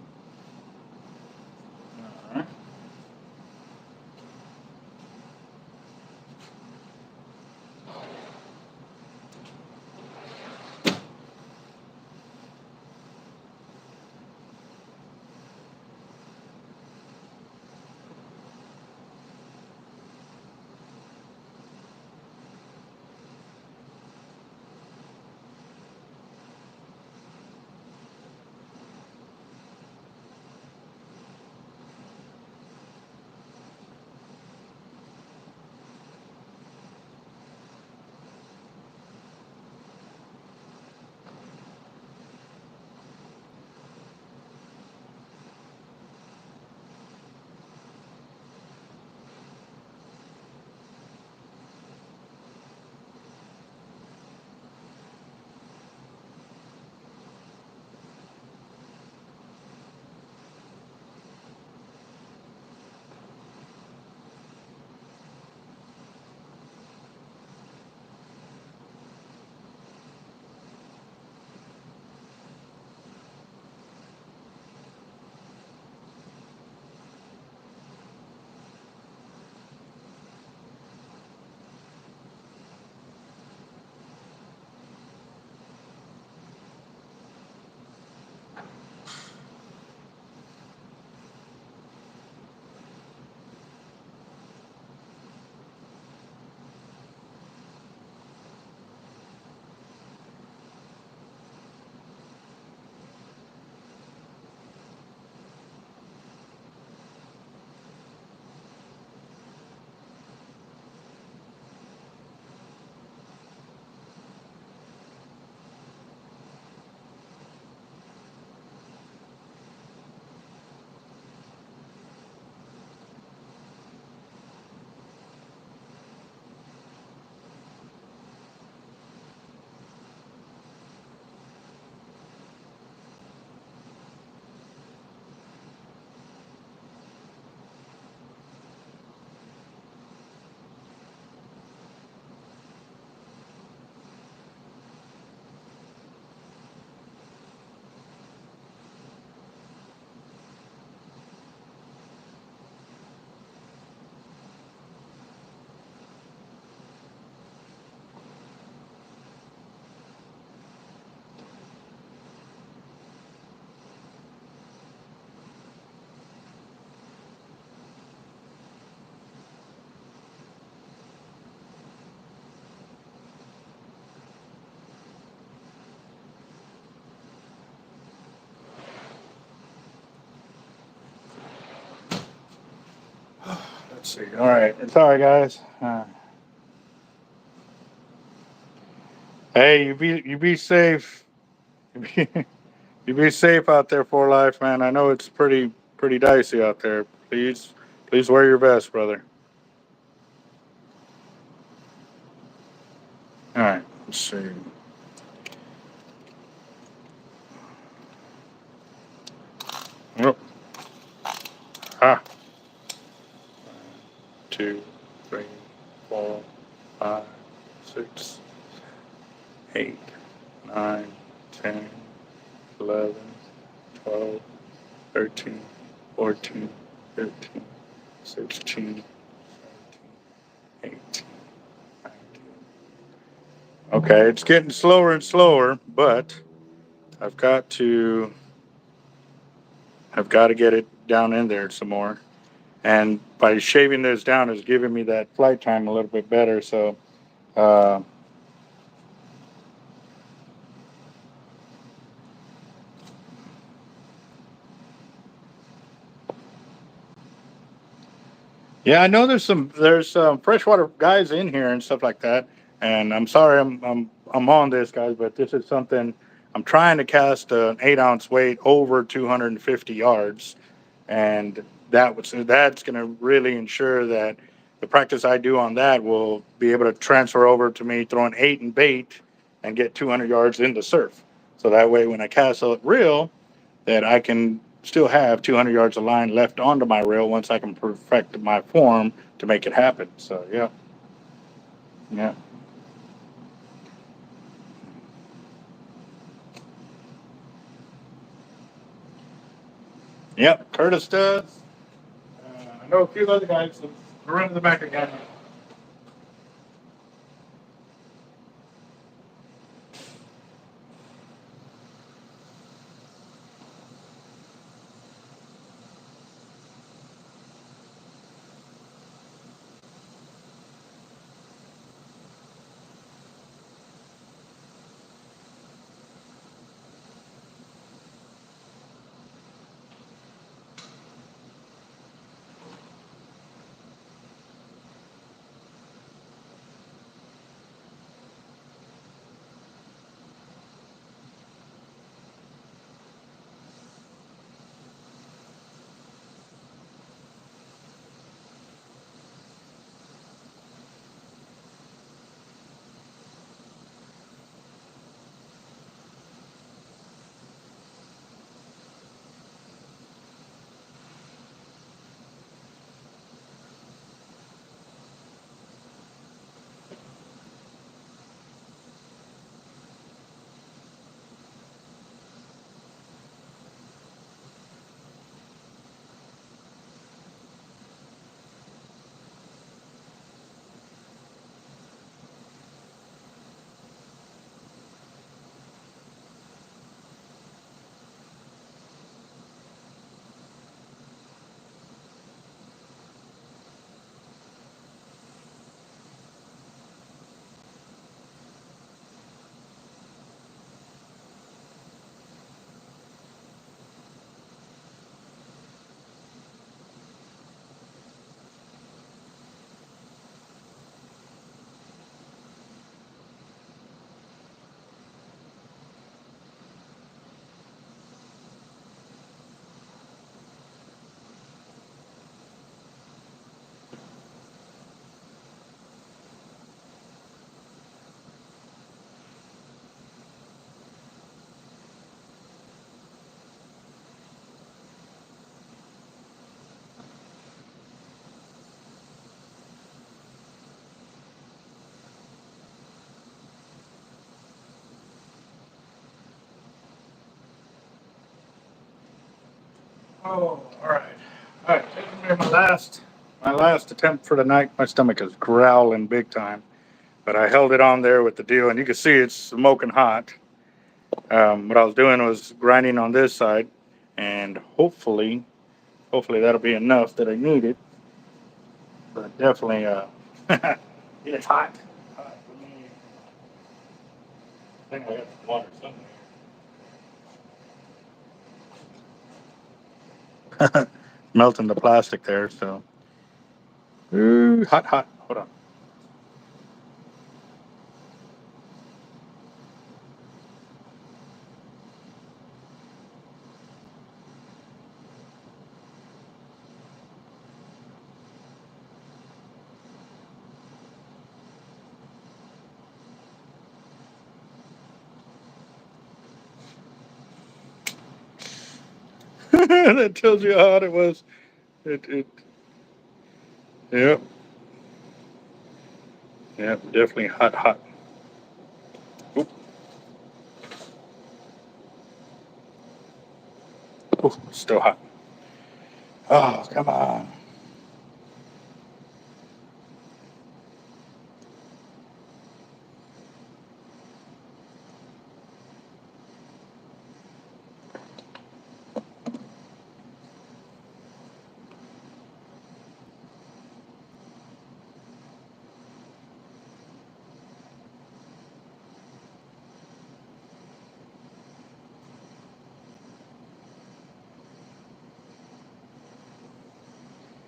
Let's see. All right. Sorry, guys. Hey, you be safe. You be safe out there for life, man. I know it's pretty dicey out there. Please wear your vest, brother. All right. Let's see. Oh, ah. 2, 3, 4, 5, 6, 8, 9, 10, 11, 12, 13, 14, 15, 16, 17, 18, 19, Okay, it's getting slower and slower, but I've got to get it down in there some more. And by shaving this down is giving me that flight time a little bit better. So, uh, yeah, I know there's some freshwater guys in here and stuff like that. And I'm sorry I'm on this, guys, but this is something I'm trying to cast an 8 ounce weight over 250 yards, and that's going to really ensure that the practice I do on that will be able to transfer over to me throwing 8 and bait and get 200 yards in the surf. So that way, when I cast a reel, that I can still have 200 yards of line left onto my reel once I can perfect my form to make it happen. So yeah, yeah, yep. Curtis does. I know a few other guys that run in the back again. Oh, all right. All right, this is gonna be my last attempt for the night. My stomach is growling big time, but I held it on there with the deal, and you can see it's smoking hot. What I was doing was grinding on this side, and hopefully that'll be enough that I need it. But definitely, it's hot. Hot. I think I got some water somewhere. Melting the plastic there, so. Ooh, hot, hot. Hold on. That tells you how hot it was. It, yep, yep, definitely hot, hot. Oop, oop, still hot. Oh, come on.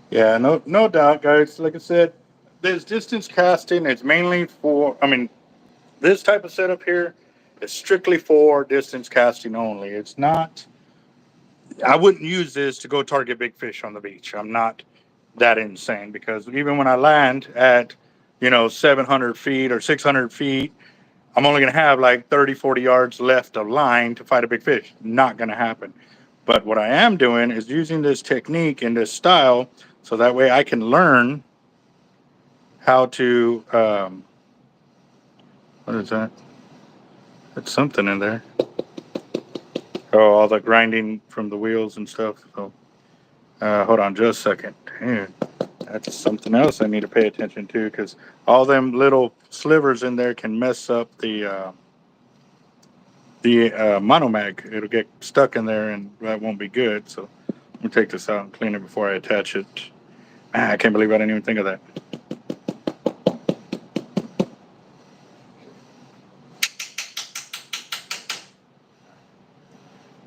Yeah, no doubt, guys. Like I said, this distance casting is mainly for. I mean, this type of setup here is strictly for distance casting only. It's not. I wouldn't use this to go target big fish on the beach. I'm not that insane because even when I land at, 700 feet or 600 feet, I'm only going to have like 30, 40 yards left of line to fight a big fish. Not going to happen. But what I am doing is using this technique and this style so that way I can learn how to, what is that? It's something in there. Oh, all the grinding from the wheels and stuff. So, hold on just a second. Dude, that's something else I need to pay attention to because all them little slivers in there can mess up the monomag. It'll get stuck in there and that won't be good. So let me take this out and clean it before I attach it. I can't believe I didn't even think of that.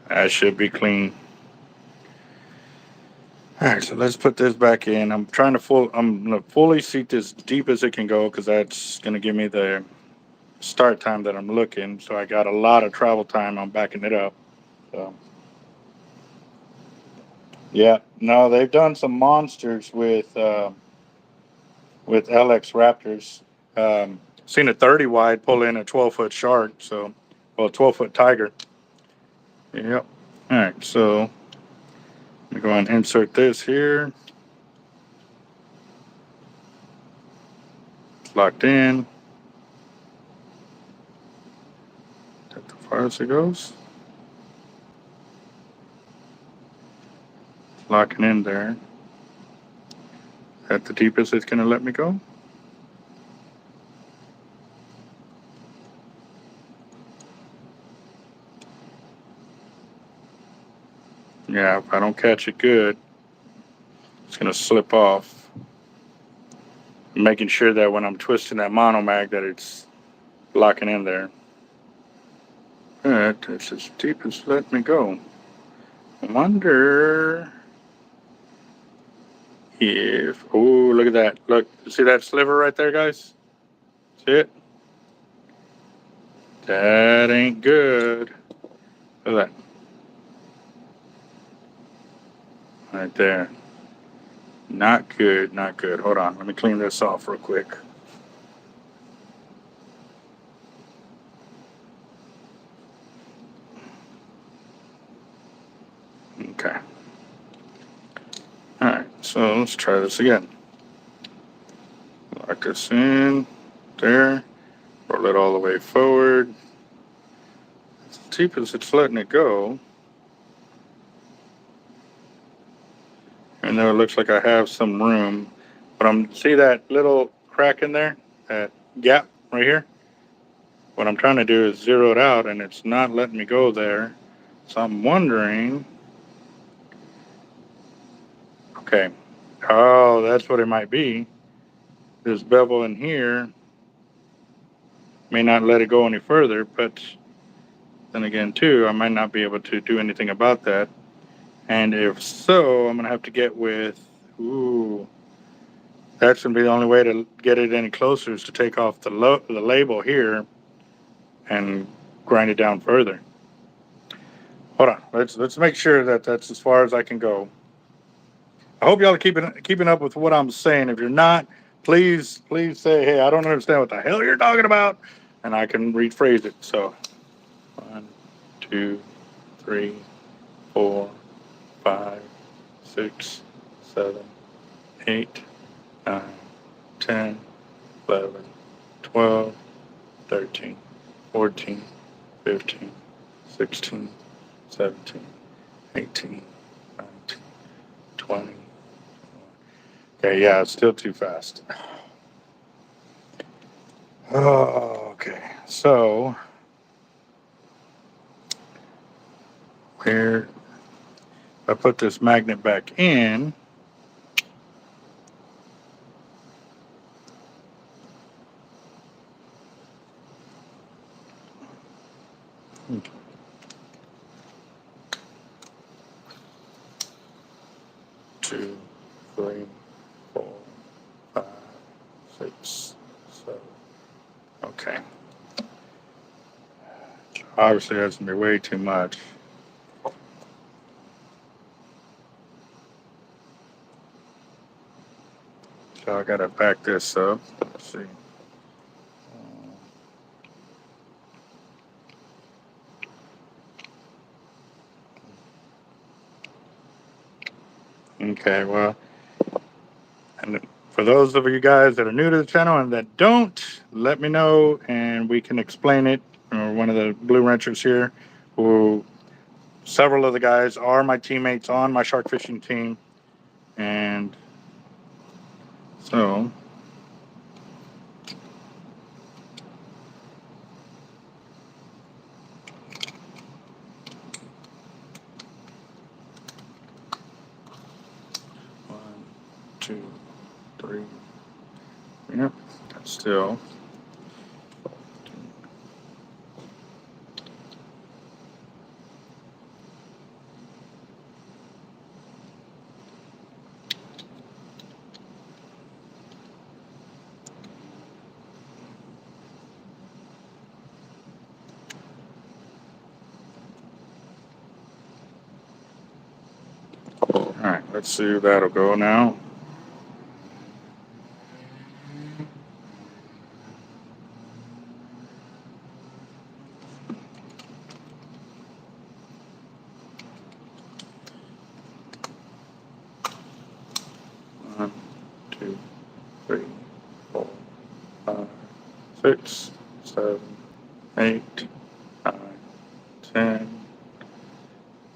That should be clean. All right, so let's put this back in. I'm gonna fully seat this deep as it can go because that's gonna give me the start time that I'm looking. So I got a lot of travel time. I'm backing it up. So yeah, no, they've done some monsters with LX Raptors. Seen a 30 wide pull in a 12-foot shark. So, well, 12-foot tiger. Yep. All right, so let me go and insert this here. It's locked in. That's as far as it goes. Locking in there. At the deepest it's gonna let me go. Yeah, if I don't catch it good, it's gonna slip off. Making sure that when I'm twisting that monomag that it's locking in there. Alright, it's as deep as let me go. I wonder if, oh, look at that. Look, see that sliver right there, guys? See it? That ain't good. Look at that. Right there. Not good, not good. Hold on, let me clean this off real quick. Okay. Alright, so let's try this again. Lock this in. There. Roll it all the way forward. As deep as it's letting it go. And now it looks like I have some room. But see that little crack in there? That gap right here? What I'm trying to do is zero it out and it's not letting me go there. So I'm wondering. Okay. Oh, that's what it might be. This bevel in here may not let it go any further, but then again, too, I might not be able to do anything about that. And if so, I'm going to have to get with, ooh, that's going to be the only way to get it any closer is to take off the label here and grind it down further. Hold on. Let's make sure that that's as far as I can go. I hope y'all are keeping up with what I'm saying. If you're not, please say, hey, I don't understand what the hell you're talking about, and I can rephrase it. So, 1, 2, 3, 4, 5, 6, 7, 8, 9, 10, 11, 12, 13, 14, 15, 16, 17, 18, 19, 20. Okay, yeah, it's still too fast. Oh, okay. So, where if I put this magnet back in, two, 3, 4, 5, 6, 7. Okay. Obviously, that's gonna be way too much. So I gotta back this up. Let's see. Okay, well, and for those of you guys that are new to the channel and that don't, let me know and we can explain it. Or one of the blue ranchers here, who several of the guys are my teammates on my shark fishing team, and so. One, 2, 3. Yep, that's still. All right, let's see if that'll go now. One, 2, 3, 4, 5, 6, 7, 8, 9, 10,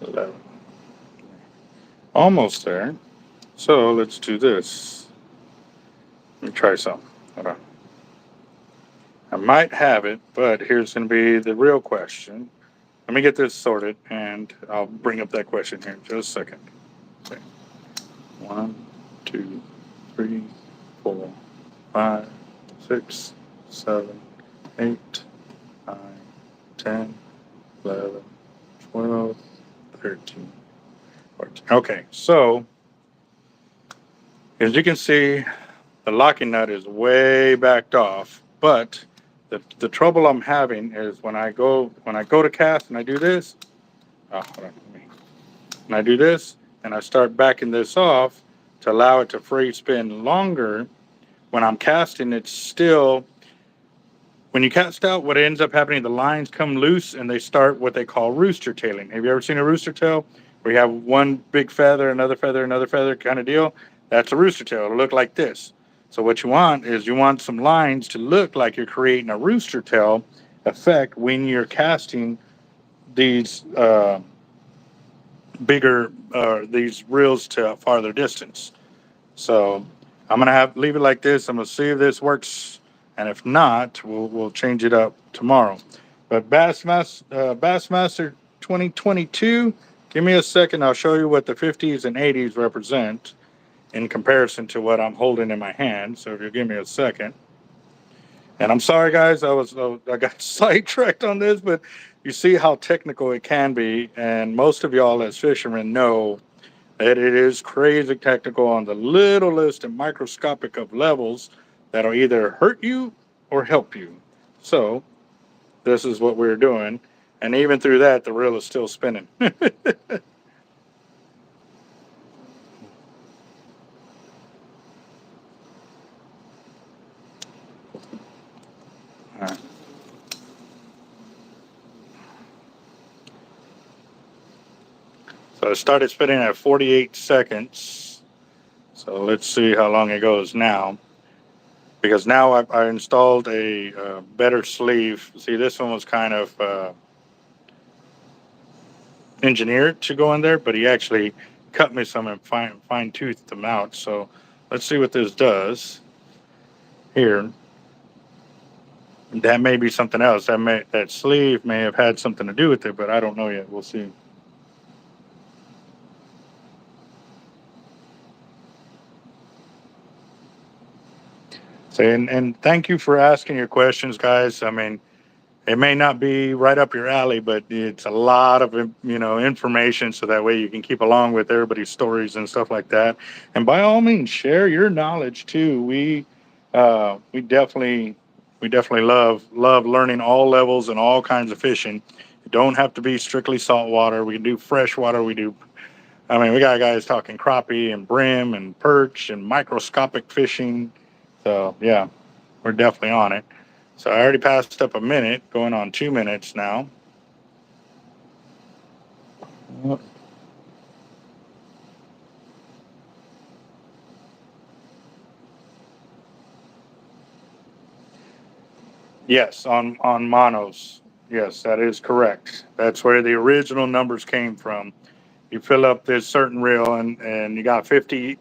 11. Almost there. So let's do this. Let me try something. Hold on. I might have it, but here's going to be the real question. Let me get this sorted, and I'll bring up that question here in just a second. Okay. 1, 2, 3, 4, 5, 6, 7, 8, 9, 10, 11, 12, 13, 14. Okay, so as you can see, the locking nut is way backed off, but the trouble I'm having is when I go to cast and I do this. Oh, hold on, when I do this and I start backing this off to allow it to free spin longer, when I'm casting, it's still, when you cast out, what ends up happening, the lines come loose and they start what they call rooster tailing. Have you ever seen a rooster tail where you have one big feather, another kind of deal? That's a rooster tail. It'll look like this. So what you want is you want some lines to look like you're creating a rooster tail effect when you're casting these bigger these reels to a farther distance. So I'm gonna leave it like this. I'm gonna see if this works, and if not, we'll change it up tomorrow. But Bassmaster 2022. Give me a second. I'll show you what the 50s and 80s represent in comparison to what I'm holding in my hand. So if you give me a second. And I'm sorry, guys, I got sidetracked on this, but you see how technical it can be, and most of y'all as fishermen know that it is crazy technical on the littlest and microscopic of levels that'll either hurt you or help you. So this is what we're doing, and even through that, the reel is still spinning. All right. So it started spinning at 48 seconds. So let's see how long it goes now. Because now I installed a better sleeve. See, this one was kind of engineered to go in there, but he actually cut me some and fine toothed them out. So let's see what this does here. That may be something else. That sleeve may have had something to do with it, but I don't know yet. We'll see. So, and thank you for asking your questions, guys. I mean, It may not be right up your alley, but it's a lot of, information, so that way you can keep along with everybody's stories and stuff like that. And by all means, share your knowledge too. We definitely love learning all levels and all kinds of fishing. It don't have to be strictly saltwater. We can do freshwater. We got guys talking crappie and brim and perch and microscopic fishing. So yeah, we're definitely on it. So I already passed up a minute, going on 2 minutes now. Yes, on monos. Yes, that is correct. That's where the original numbers came from. You fill up this certain reel, and you got 50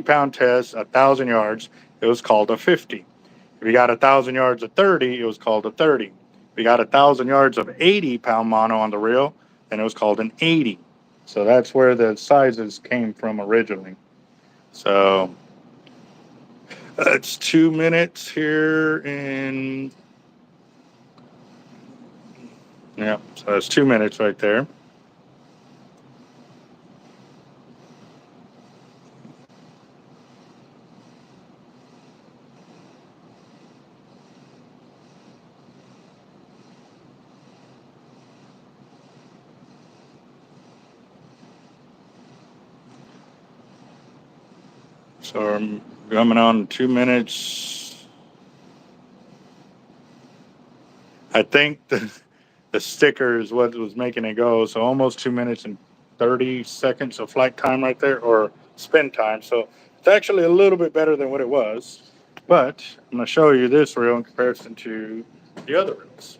pound test, 1,000 yards. It was called a 50. If you got 1,000 yards of 30, it was called a 30. If you got 1,000 yards of 80 pound mono on the reel, then it was called an 80. So that's where the sizes came from originally. So it's 2 minutes here in, yeah, so that's 2 minutes right there. So I'm coming on 2 minutes. I think the sticker is what was making it go. So almost 2 minutes and 30 seconds of flight time right there, or spin time. So it's actually a little bit better than what it was. But I'm going to show you this reel in comparison to the other reels.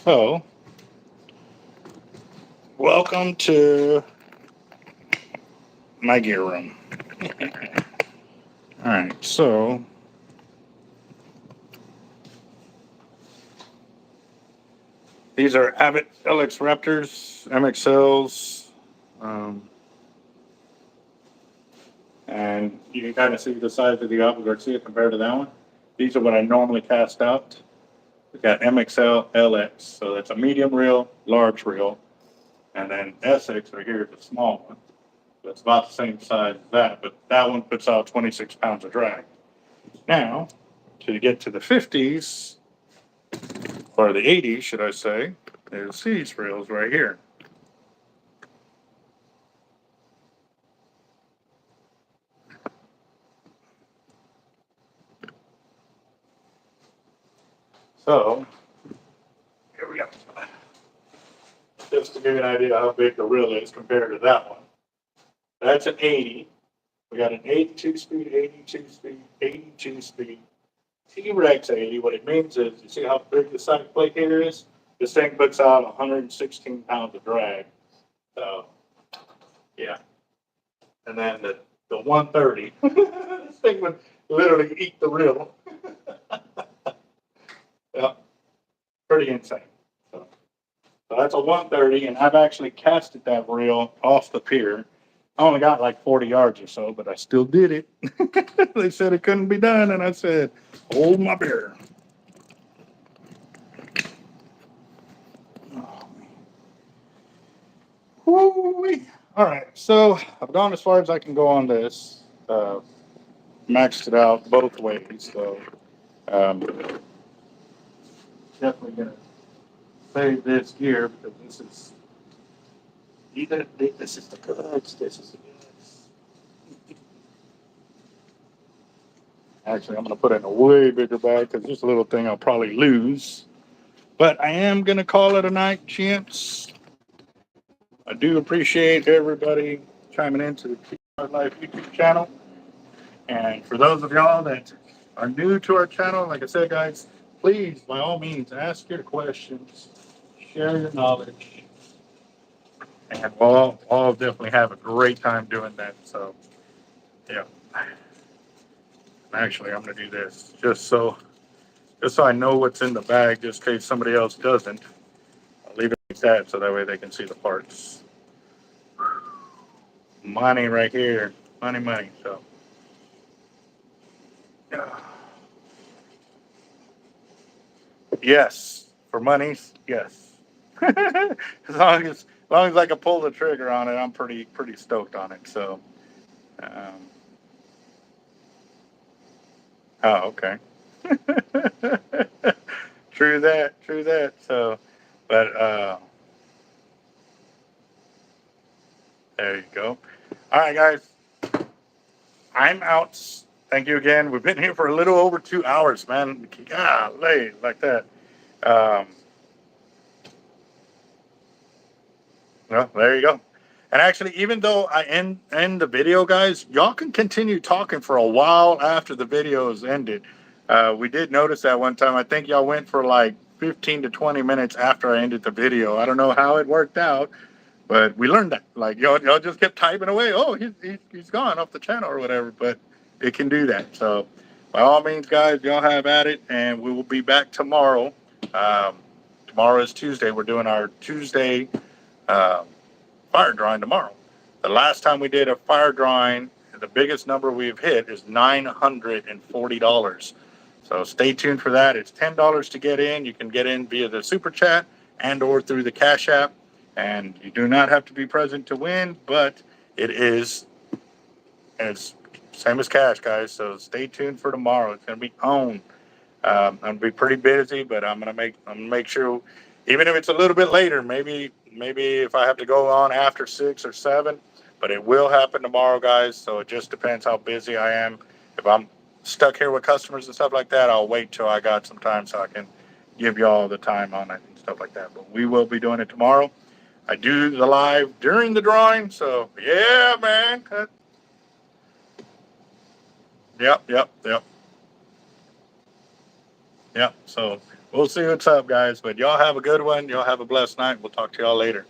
So, welcome to my gear room. All right, so these are Abbott LX Raptors, MXLs. Um, and you can kind of see the size of the Apple Garcia compared to that one. These are what I normally cast out. We got MXL, LX, so that's a medium reel, large reel, and then SX right here is a small one. So it's about the same size as that, but that one puts out 26 pounds of drag. Now, to get to the 50s, or the 80s, should I say, is these reels right here. So, here we go. Just to give you an idea how big the reel is compared to that one. That's an 80. We got an 82 speed, 82 speed, 82 speed, T-Rex 80. What it means is, you see how big the side plate here is? This thing puts out 116 pounds of drag. So, yeah. And then the 130, this thing would literally eat the reel. Yeah, pretty insane. So that's a 130, and I've actually casted that reel off the pier. I only got like 40 yards or so, but I still did it. They said it couldn't be done, and I said, hold my beer. Oh, woo-wee. All right, so I've gone as far as I can go on this. Maxed it out both ways, so definitely gonna save this gear because this is the goods. This is the goods. Actually, I'm gonna put it in a way bigger bag because this little thing I'll probably lose. But I am gonna call it a night, champs. I do appreciate everybody chiming into the Keep Life YouTube channel. And for those of y'all that are new to our channel, like I said, guys, please, by all means, ask your questions, share your knowledge, and we'll all definitely have a great time doing that. So, yeah. Actually, I'm going to do this just so I know what's in the bag, just in case somebody else doesn't. I'll leave it like that so that way they can see the parts. Money right here. Money. So, yeah. Yes, for monies, yes. As long as I can pull the trigger on it, I'm pretty stoked on it. So, um, oh, okay. True that, true that. So, but there you go. All right, guys, I'm out. Thank you again. We've been here for a little over 2 hours, man. Golly, like that. Um, well, there you go. And actually, even though I end the video, guys, y'all can continue talking for a while after the video is ended. We did notice that one time. I think y'all went for like 15 to 20 minutes after I ended the video. I don't know how it worked out, but we learned that. Like y'all just kept typing away. Oh, he's gone off the channel or whatever. But it can do that. So by all means, guys, y'all have at it, and we will be back tomorrow. Um, Tomorrow is Tuesday. We're doing our Tuesday. Um, Fire drawing tomorrow. The last time we did a fire drawing, the biggest number we've hit is $940. So stay tuned for that. It's $10 to get in. You can get in via the super chat and or through the Cash App. And you do not have to be present to win, but it's same as cash, guys. So stay tuned for tomorrow. It's going to be on. I'm gonna be pretty busy, but I'm gonna make sure, even if it's a little bit later, maybe if I have to go on after 6 or 7, but it will happen tomorrow, guys. So it just depends how busy I am. If I'm stuck here with customers and stuff like that, I'll wait till I got some time so I can give you all the time on it and stuff like that. But we will be doing it tomorrow. I do the live during the drawing, so yeah, man. Yep. Yeah, so we'll see what's up, guys. But y'all have a good one. Y'all have a blessed night. We'll talk to y'all later.